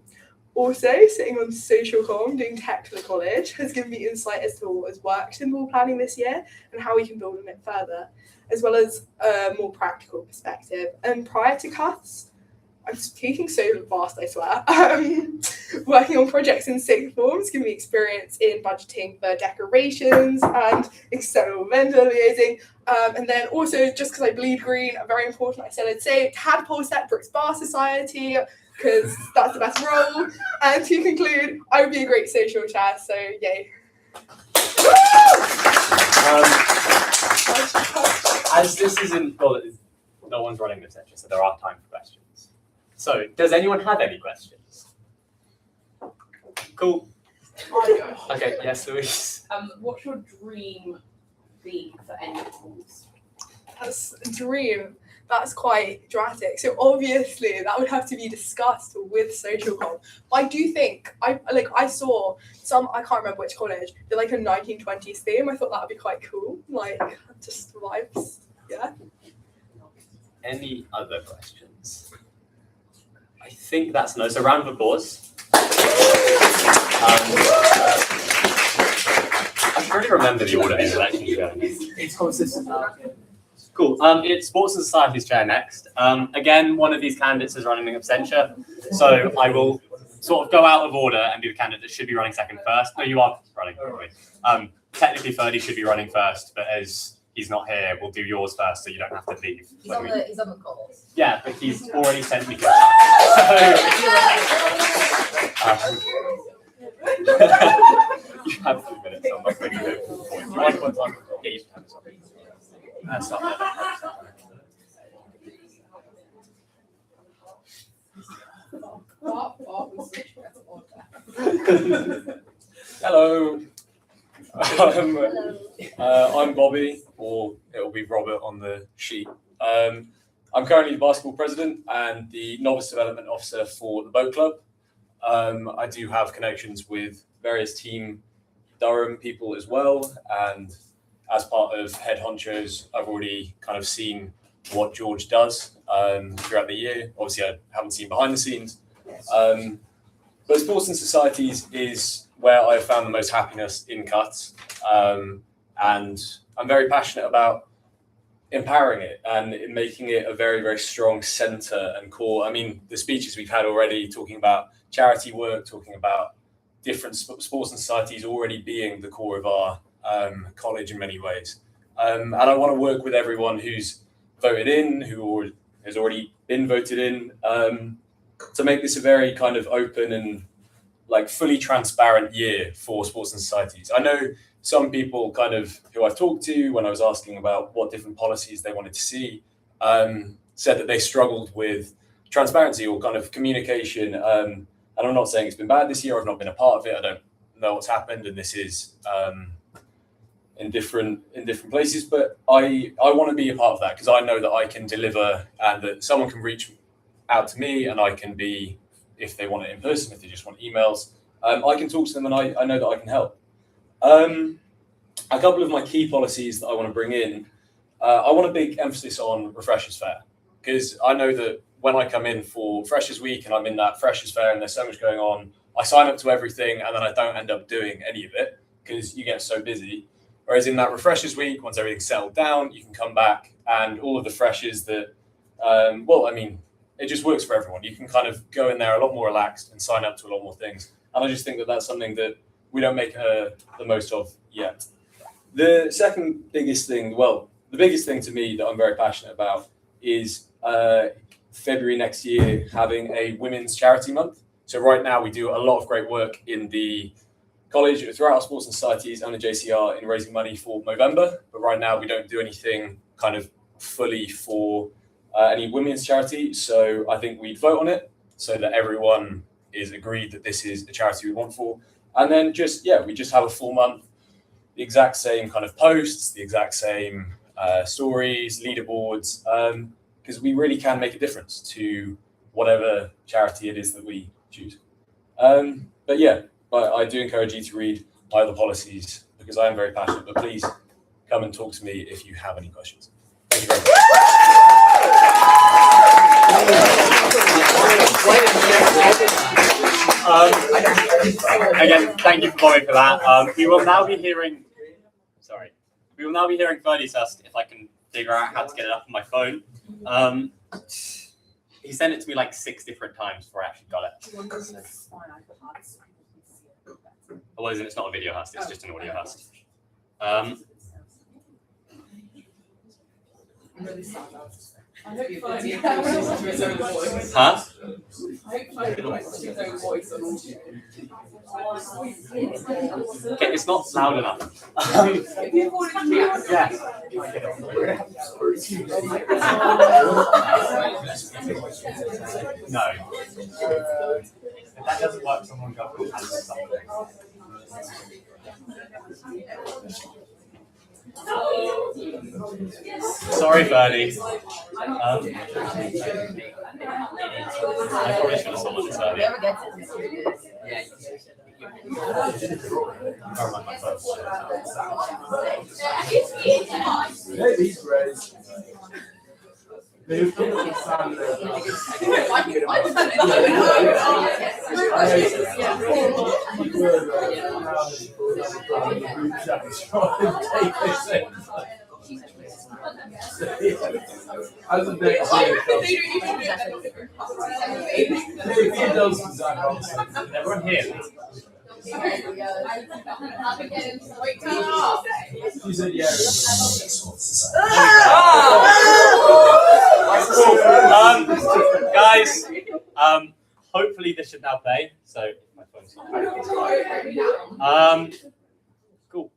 Also, sitting on social com, doing tech for the college, has given me insight as to what has worked in ball planning this year and how we can build on it further, as well as a more practical perspective. And prior to CUTS, I'm speaking so fast, I swear. Working on projects in sixth forms give me experience in budgeting for decorations and external vendor liaising. And then also, just because I bleed green, very important, I said I'd say Tadpole set Brooks Bar Society, because that's the best role. And to conclude, I would be a great social chair, so yay. As this isn't, well, no one's running this lecture, so there are time for questions. So, does anyone have any questions? Cool. Okay, yes, Louise. What's your dream be for any balls? That's a dream. That's quite dramatic. So obviously that would have to be discussed with social com. But I do think I saw some, I can't remember which college, did like a 1920s theme. I thought that would be quite cool. Like just vibes. Yeah. Any other questions? I think that's no. So round of applause. I can really remember the order these elections going. It's consistent now. Cool. It's Sports and Society's chair next. Again, one of these candidates is running an absentia, so I will sort of go out of order and be the candidate that should be running second first. No, you are running. Technically, Ferdy should be running first, but as he's not here. We'll do yours first, so you don't have to leave. He's on the call. Yeah, but he's already sent me good you have 2 minutes. I'm not making it. One more time. Yeah, you should have something. Stop Hello. I'm Bobby, or it'll be Robert on the sheet. I'm currently the basketball president and the novice development officer for the boat club. I do have connections with various Team Durham people as well, and as part of head honchos, I've already kind of seen what George does throughout the year. Obviously, I haven't seen behind the scenes. But sports and societies is where I've found the most happiness in cuts. And I'm very passionate about empowering it and making it a very, very strong centre and core. I mean, the speeches we've had already talking about charity work, talking about different sports and societies already being the core of our college in many ways. And I want to work with everyone who's voted in, who has already been voted in, to make this a very kind of open and like fully transparent year for sports and societies. I know some people kind of who I've talked to when I was asking about what different policies they wanted to see, said that they struggled with transparency or kind of communication. And I'm not saying it's been bad this year. I've not been a part of it. I don't know what's happened, and this is in different places. But I want to be a part of that because I know that I can deliver, and that someone can reach out to me, and I can be, if they want it in person, if they just want emails, I can talk to them, and I know that I can help. A couple of my key policies that I want to bring in, I want a big emphasis on Refreshers Fair, because I know that when I come in for Freshers Week and I'm in that Freshers Fair and there's so much going on, I sign up to everything and then I don't end up doing any of it because you get so busy. Whereas in that Refreshers Week, once everything's settled down, you can come back and all of the freshers that, it just works for everyone. You can kind of go in there a lot more relaxed and sign up to a lot more things. And I just think that that's something that we don't make the most of yet. The second biggest thing, the biggest thing to me that I'm very passionate about is February next year having a Women's Charity Month. So right now we do a lot of great work in the college, throughout our sports and societies and the JCR in raising money for Movember. But right now we don't do anything kind of fully for any women's charity. So I think we'd vote on it so that everyone is agreed that this is a charity we want for. And then we just have a full month, the exact same kind of posts, the exact same stories, leaderboards, because we really can make a difference to whatever charity it is that we choose. But I do encourage you to read my other policies because I am very passionate, but please come and talk to me if you have any questions. Thank you very much. Again, thank you for coming for that. We will now be hearing Ferdy's asked if I can figure out how to get it up on my phone. He sent it to me like 6 different times before I actually got it. Well, isn't it's not a video host, it's just an audio host. I'm really sad. I hope Ferdy listens to his own voice. Huh? I hope Ferdy listens to his own voice on audio. Okay, it's not loud enough. If you want it to react. Yes. No. If that doesn't work, someone go and something. Sorry, Ferdy. I probably should have sold it earlier. Maybe he's raised. As a next everyone here. You said yeah. Guys, hopefully this should now play. So my phone's not cool.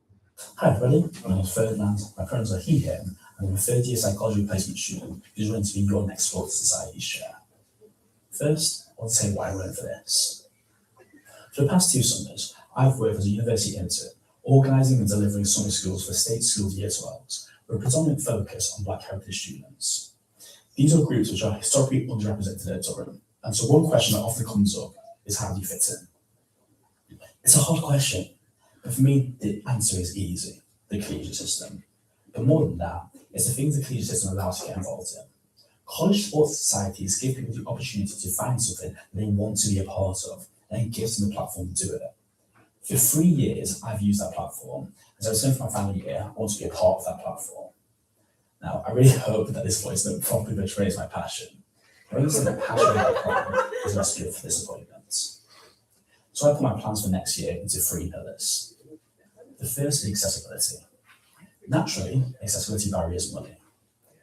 Hi everybody, my name is Ferdinand, my pronouns are he, him, and I'm a third year psychology replacement student who's running to be your next Sport Society chair. First, I want to say why I ran for this. For the past 2 summers, I've worked as a university intern, organising and delivering summer schools for state schools year 12s, with a predominant focus on Black heritage students. These are groups which are historically underrepresented at Durham, and so one question that often comes up is how do you fit in? It's a hard question, but for me the answer is easy, the collegiate system. But more than that, it's the things the collegiate system allows to get involved in. College sports societies give people the opportunity to find something that they want to be a part of, and it gives them the platform to do it. For 3 years, I've used that platform. As I was saying for my family here, I want to be a part of that platform. Now, I really hope that this voice note properly betrays my passion. I really say that passion about crime is a recipe for disappointment. So I put my plans for next year into 3 pillars. The first is accessibility. Naturally, accessibility barriers money.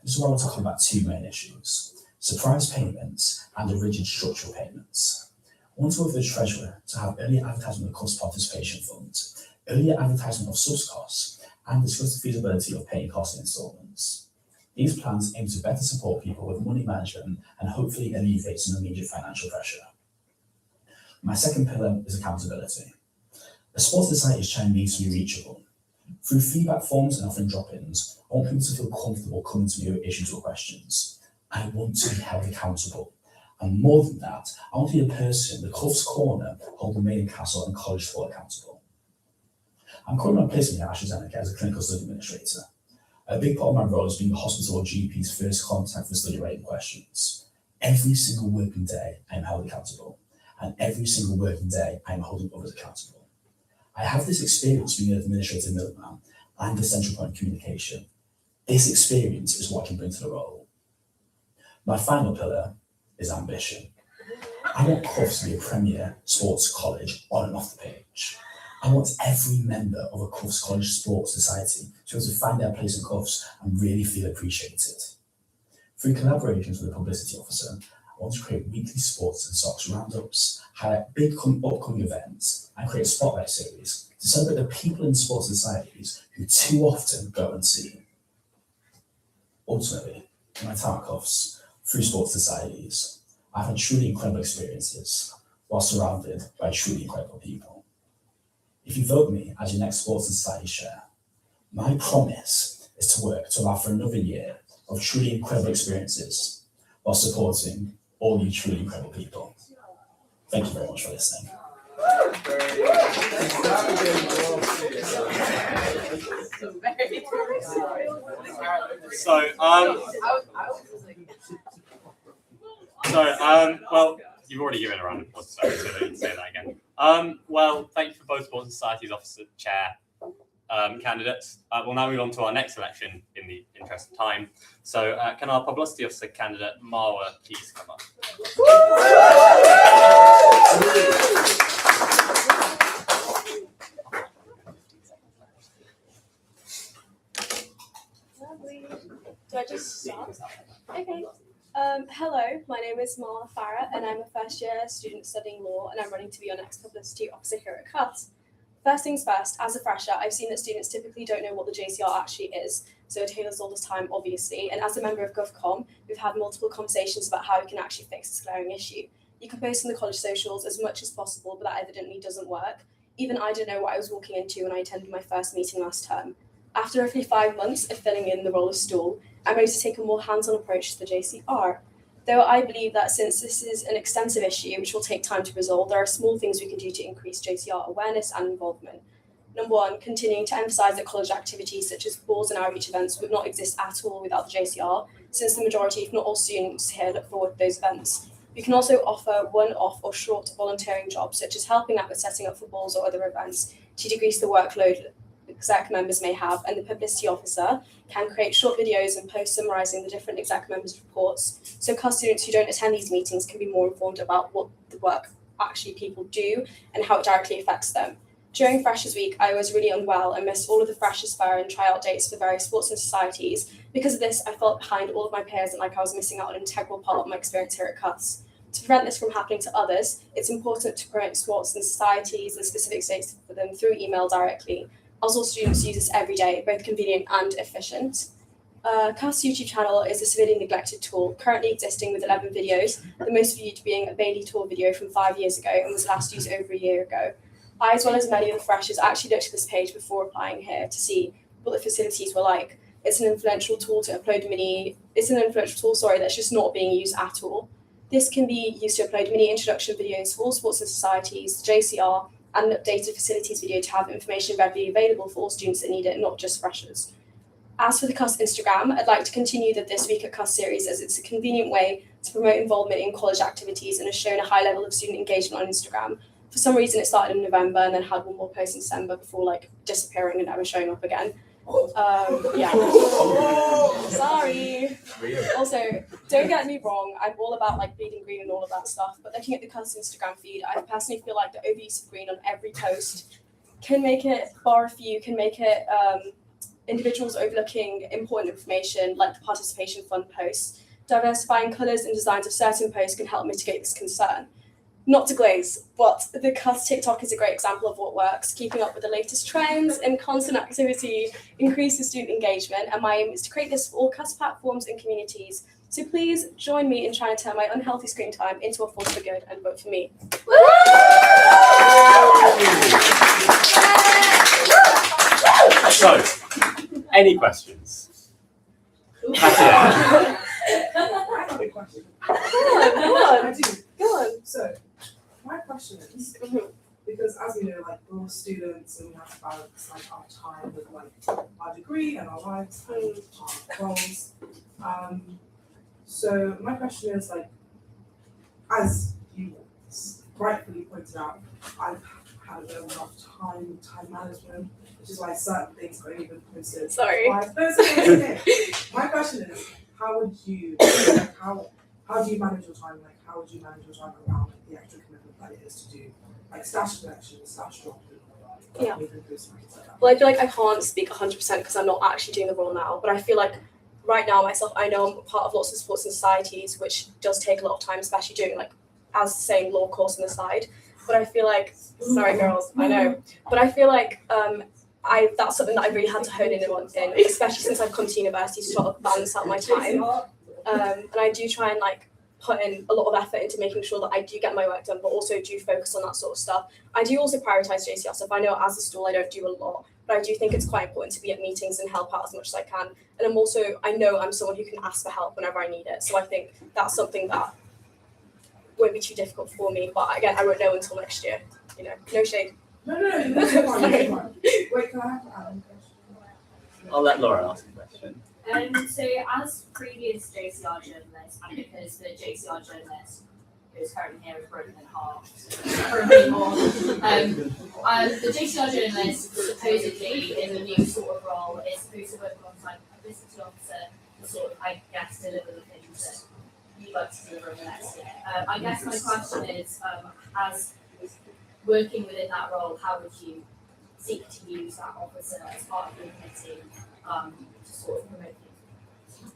This is where I want to combat 2 main issues: surprise payments and the rigid structural payments. I want to work with the Treasurer to have earlier advertisement of cost participation funds, earlier advertisement of subs costs, and discuss the feasibility of paying cost instalments. These plans aim to better support people with money management and hopefully alleviate some immediate financial pressure. My second pillar is accountability. A sports society's chair needs to be reachable. Through feedback forms and offering drop-ins, I want people to feel comfortable coming to me with issues or questions. I want to be held accountable. And more than that, I want to be a person, the Cuffs Corner, holding Maiden Castle and college sport accountable. I'm currently on placement at AstraZeneca as a clinical study administrator. A big part of my role is being the hospital or GP's first contact for study related questions. Every single working day, I am held accountable. And every single working day, I am holding others accountable. I have this experience being an administrative middleman and the central point of communication. This experience is what I can bring to the role. My final pillar is ambition. I want Cuffs to be a premier sports college on and off the pitch. I want every member of a Cuffs College Sports Society to be able to find their place in Cuffs and really feel appreciated. Through collaborations with the publicity officer, I want to create weekly sports and socks roundups, highlight big upcoming events, and create a spotlight series to celebrate the people in sports societies who too often go unseen. Ultimately, in my time at Cuffs, through sports societies, I've had truly incredible experiences while surrounded by truly incredible people. If you vote me as your next sports and society chair, my promise is to work to allow for another year of truly incredible experiences while supporting all you truly incredible people. Thank you very much for listening. Well, you've already given a round of applause, so I don't need to say that again. Well, thank you for both Sports and Societies Officer Chair candidates. We'll now move on to our next election in the interest of time. So can our Publicity Officer candidate, Marwa, please come up? Do I just start? Okay. Hello, my name is Marwa Farah and I'm a first year student studying law and I'm running to be your next publicity officer here at CUT. First things first, as a fresher, I've seen that students typically don't know what the JCR actually is, so it tailors all this time, obviously, and as a member of GovCom, we've had multiple conversations about how we can actually fix this glaring issue. You can post on the college socials as much as possible, but that evidently doesn't work. Even I didn't know what I was walking into when I attended my first meeting last term. After roughly 5 months of filling in the role of stall, I'm ready to take a more hands-on approach to the JCR. Though I believe that since this is an extensive issue which will take time to resolve, there are small things we can do to increase JCR awareness and involvement. Number one, continuing to emphasise that college activities such as balls and outreach events would not exist at all without the JCR, since the majority, if not all students here look forward to those events. We can also offer one-off or short volunteering jobs, such as helping out with setting up for balls or other events, to decrease the workload exec members may have, and the publicity officer can create short videos and posts summarising the different exec members' reports, so CUS students who don't attend these meetings can be more informed about what the work actually people do and how it directly affects them. During Freshers Week, I was really unwell and missed all of the Freshers Fair and tryout dates for various sports and societies. Because of this, I felt behind all of my peers and like I was missing out on an integral part of my experience here at CUS. To prevent this from happening to others, it's important to promote sports and societies and specific dates for them through email directly. As all students use this every day, both convenient and efficient. CUS YouTube channel is a severely neglected tool, currently existing with 11 videos, the most viewed being a Bailey Tour video from 5 years ago and was last used over a year ago. I, as well as many of the freshers, actually looked at this page before applying here to see what the facilities were like. It's an influential tool to upload that's just not being used at all. This can be used to upload mini introduction videos for all sports and societies, the JCR, and an updated facilities video to have information readily available for all students that need it, not just freshers. As for the CUS Instagram, I'd like to continue the This Week at CUS series as it's a convenient way to promote involvement in college activities and has shown a high level of student engagement on Instagram. For some reason, it started in November and then had one more post in December before like disappearing and never showing up again. Sorry. Also, don't get me wrong, I'm all about like bleeding green and all of that stuff, but looking at the CUS Instagram feed, I personally feel like the overuse of green on every post can make it, bar a few, can make it individuals overlooking important information like the participation fund posts. Diversifying colours and designs of certain posts can help mitigate this concern. Not to glaze, but the CUS TikTok is a great example of what works. Keeping up with the latest trends and constant activity increases student engagement, and my aim is to create this for all CUS platforms and communities. So please join me in trying to turn my unhealthy screen time into a force for good and vote for me. So, any questions? That's it. I have a question. Go on. I do. Go on. So, my question is, because as we know, like we're all students and we have to balance like our time with like our degree and our lives and our goals. So my question is like, as you rightfully pointed out, I've had a bit of rough time management, which is why certain things got even posted. Sorry. No, it's okay. My question is, how would you, like, how do you manage your time? Like, how would you manage your time around like, the extra commitment that it is to do, like stash collection, stash dropping, Yeah. even post things like that? Well, I feel like I can't speak 100% because I'm not actually doing the role now, but I feel like right now myself, I know I'm part of lots of sports and societies, which does take a lot of time, especially doing like as saying law course on the side. But I feel like, sorry girls, I know, but I feel like that's something that I really had to hone in, especially since I've come to university to sort of balance out my time. And I do try and like put in a lot of effort into making sure that I do get my work done, but also do focus on that sort of stuff. I do also prioritize JCR stuff. I know as a stall I don't do a lot, but I do think it's quite important to be at meetings and help out as much as I can. And I know I'm someone who can ask for help whenever I need it. So I think that's something that won't be too difficult for me. But again, I won't know until next year. You know, no shade. No, that's fine. Wait, can I have a question? I'll let Laura ask the question. So as previous JCR journalists, and because the JCR journalist who's currently here is broken in half, the JCR journalist supposedly in the new sort of role is supposed to work alongside a publicity officer to sort of, I guess, deliver the things that you'd like to deliver in the next year. I guess my question is, as working within that role, how would you seek to use that officer as part of your committee to sort of promote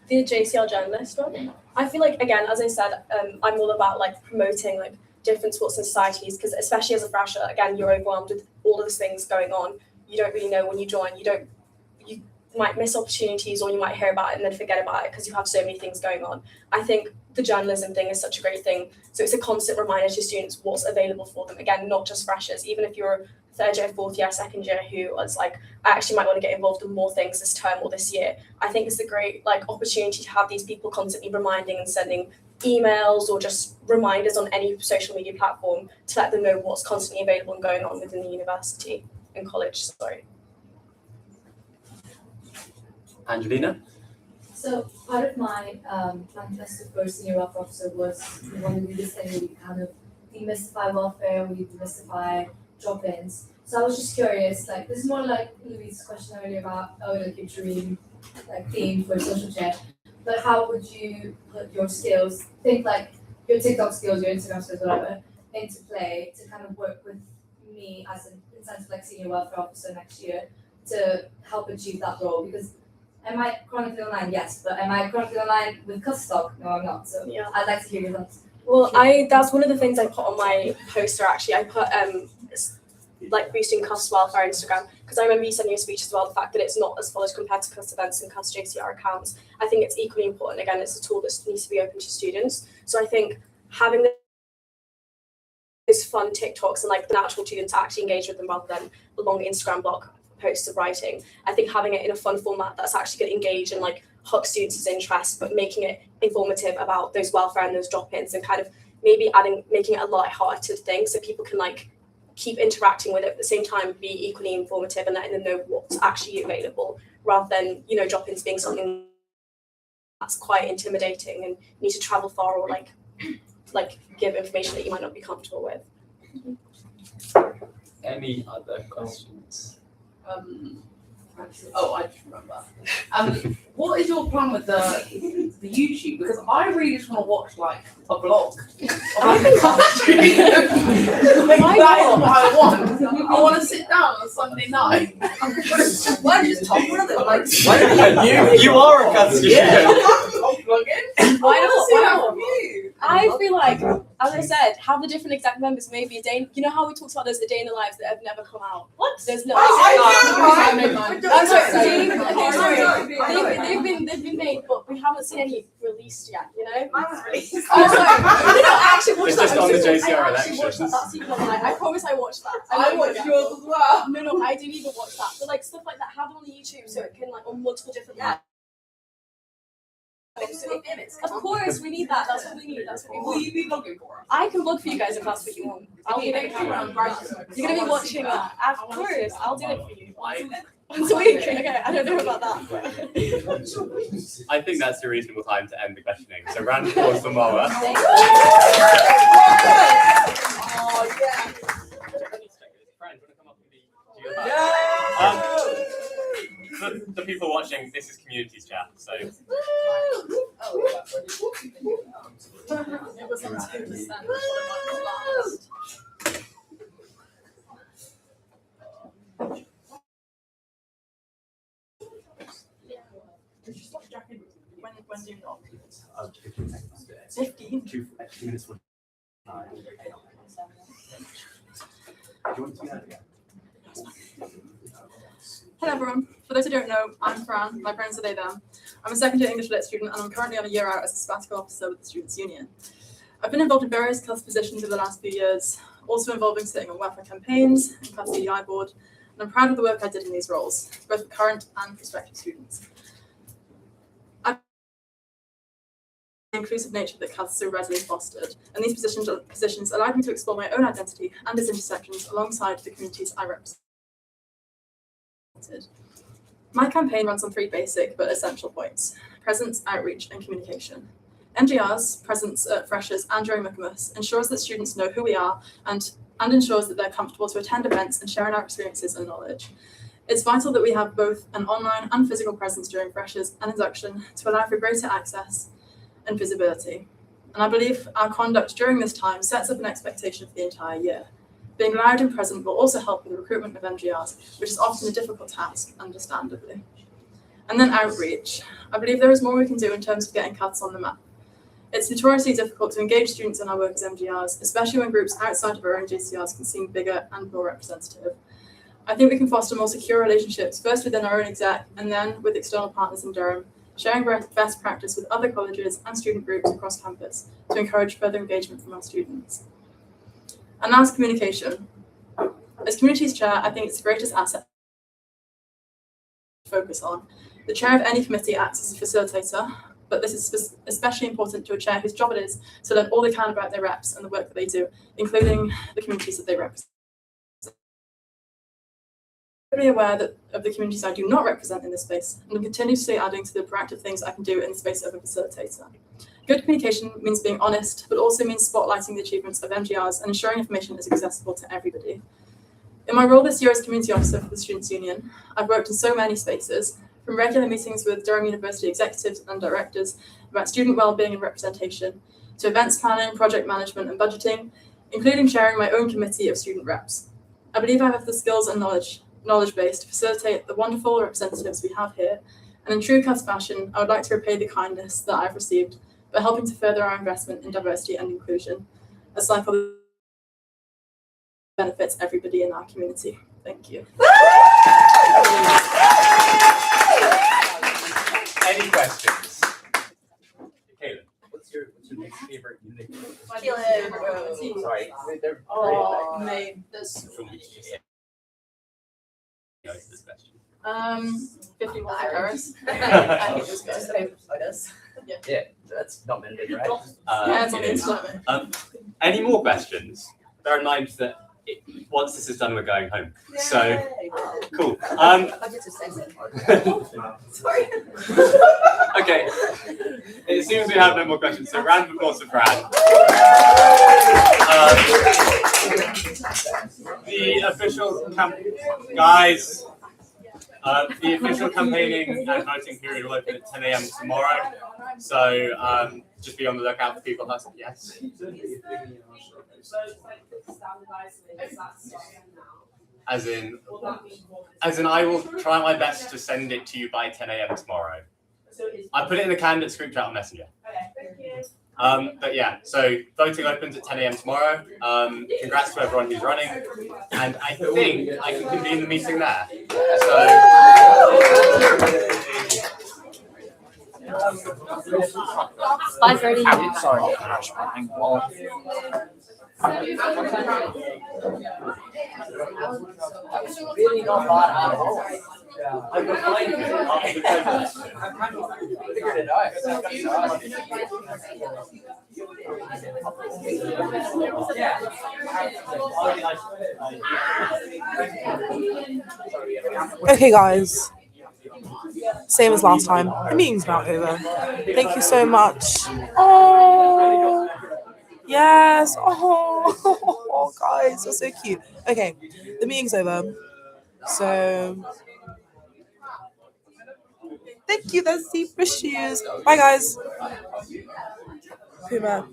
The JCR journalist one. I feel like, again, as I said, I'm all about like promoting like different sports and societies, because especially as a fresher, again, you're overwhelmed with all of these things going on. You don't really know when you join. You might miss opportunities, or you might hear about it and then forget about it because you have so many things going on. I think the journalism thing is such a great thing. So it's a constant reminder to students what's available for them. Again, not just freshers, even if you're third year, fourth year, second year who was like, I actually might want to get involved in more things this term or this year. I think it's a great like opportunity to have these people constantly reminding and sending emails or just reminders on any social media platform to let them know what's constantly available and going on within the university and college. Sorry. Angelina? So part of my plan test of first senior welfare officer was we wanted to do this thing where we kind of demystify welfare, we demystify drop-ins. So I was just curious, like this is more like Louise's question earlier about like your dream like theme for social chair. But how would you put your skills, think like your TikTok skills, your Instagram skills, whatever, into play to kind of work with me as in sent to like senior welfare officer next year to help achieve that role. Because am I chronically online? Yes, but am I chronically online with Custstock? No, I'm not. So Yeah. I'd like to hear your thoughts. Well, that's one of the things I put on my poster actually. I put like boosting Cust's welfare on Instagram, because I remember you sending a speech as well, the fact that it's not as full as compared to Cust events and Cust JCR accounts. I think it's equally important. Again, it's a tool that needs to be open to students. So I think having those fun TikToks and like the natural students to actually engage with them rather than the long Instagram blog posts of writing, I think having it in a fun format that's actually going to engage and like hook students' interest, but making it informative about those welfare and those drop-ins, and kind of maybe making it a light-hearted thing so people can like keep interacting with it, at the same time be equally informative and letting them know what's actually available, rather than, you know, drop-ins being something that's quite intimidating and you need to travel far or like give information that you might not be comfortable with. Any other questions? Oh, I just remember. What is your plan with the YouTube? Because I really just want to watch like a vlog. Like, that is what I want. I want to sit down on a Sunday night. Why just talk with them? Like, you are a country. Why not? I feel like, as I said, have the different exact members, maybe a day. You know how we talked about there's a day in the lives that have never come out. What? There's no. They've been made, but we haven't seen any released yet. You know. I actually watched It's that. just on the JCR I actually watched that. That's even online. I promise I watched that. I watched yours as well. No, I didn't even watch that. But like stuff like that, have it on the YouTube so it can like on multiple different. Yeah. Of course, we need that. That's what we need. That's what we want. Will you be vlogging for us? I can vlog for you guys if that's what you want. I'll be there. You're gonna be watching that. Of course, I'll do it for you. Once a week. Okay, I don't know about that. I think that's a reasonable time to end the questioning. So round of applause for Mara. Oh yeah. For the people watching, this is communities chat, so. It was on 2%. When do you not? 15? 2 minutes. Do you want to do that again? Hello everyone. For those who don't know, I'm Fran. My pronouns are they, them. I'm a second year English Lit student and I'm currently on a year out as a sabbatical officer with the Students' Union. I've been involved in various CUS positions over the last few years, also involving sitting on welfare campaigns and CUS DEI board, and I'm proud of the work I did in these roles, both for current and prospective students. The inclusive nature that CUS so readily fostered, and these positions allowed me to explore my own identity and its intersections alongside the communities I represent. My campaign runs on 3 basic but essential points: presence, outreach, and communication. NGR's presence at Freshers and during Michaelmas ensures that students know who we are and ensures that they're comfortable to attend events and share in our experiences and knowledge. It's vital that we have both an online and physical presence during Freshers and induction to allow for greater access and visibility. And I believe our conduct during this time sets up an expectation for the entire year. Being loud and present will also help with the recruitment of NGRs, which is often a difficult task, understandably. And then outreach. I believe there is more we can do in terms of getting CUS on the map. It's notoriously difficult to engage students in our work as MGRs, especially when groups outside of our own JCRs can seem bigger and more representative. I think we can foster more secure relationships, first within our own exec and then with external partners in Durham, sharing best practice with other colleges and student groups across campus to encourage further engagement from our students. And as communication. As communities chair, I think it's the greatest asset to focus on. The chair of any committee acts as a facilitator, but this is especially important to a chair whose job it is to learn all they can about their reps and the work that they do, including the communities that they represent. I'm very aware of the communities I do not represent in this space, and I'm continuously adding to the proactive things I can do in the space of a facilitator. Good communication means being honest, but also means spotlighting the achievements of MGRs and ensuring information is accessible to everybody. In my role this year as community officer for the Students' Union, I've worked in so many spaces, from regular meetings with Durham University executives and directors about student wellbeing and representation, to events planning, project management and budgeting, including chairing my own committee of student reps. I believe I have the skills and knowledge base to facilitate the wonderful representatives we have here, and in true CUS fashion, I would like to repay the kindness that I've received by helping to further our investment in diversity and inclusion, a cycle that benefits everybody in our community. Thank you. Any questions? Caleb. What's your next favorite unit? Caleb. Sorry. Oh, name. This question. 51 Paris. Yeah, that's not mandated, right? It is. Any more questions? Bear in mind that once this is done, we're going home. So, cool. Sorry. Okay. It seems we have no more questions. So, round of applause for Fran. The official guys. The official campaigning and voting period will open at 10 a.m. tomorrow. So just be on the lookout for people. Yes. As in, I will try my best to send it to you by 10 a.m. tomorrow. I put it in the candidates group chat on Messenger. But yeah, so voting opens at 10 a.m. tomorrow. Congrats to everyone who's running, and I think I can convene the meeting there. So. 5:30. Sorry. Really not bad at all. I'm fine with it. Figured it out. Okay, guys. Same as last time. The meeting's now over. Thank you so much. Oh, yes. Oh, guys, you're so cute. Okay, the meeting's over. So, thank you. That's zebra shoes. Bye, guys. Puma.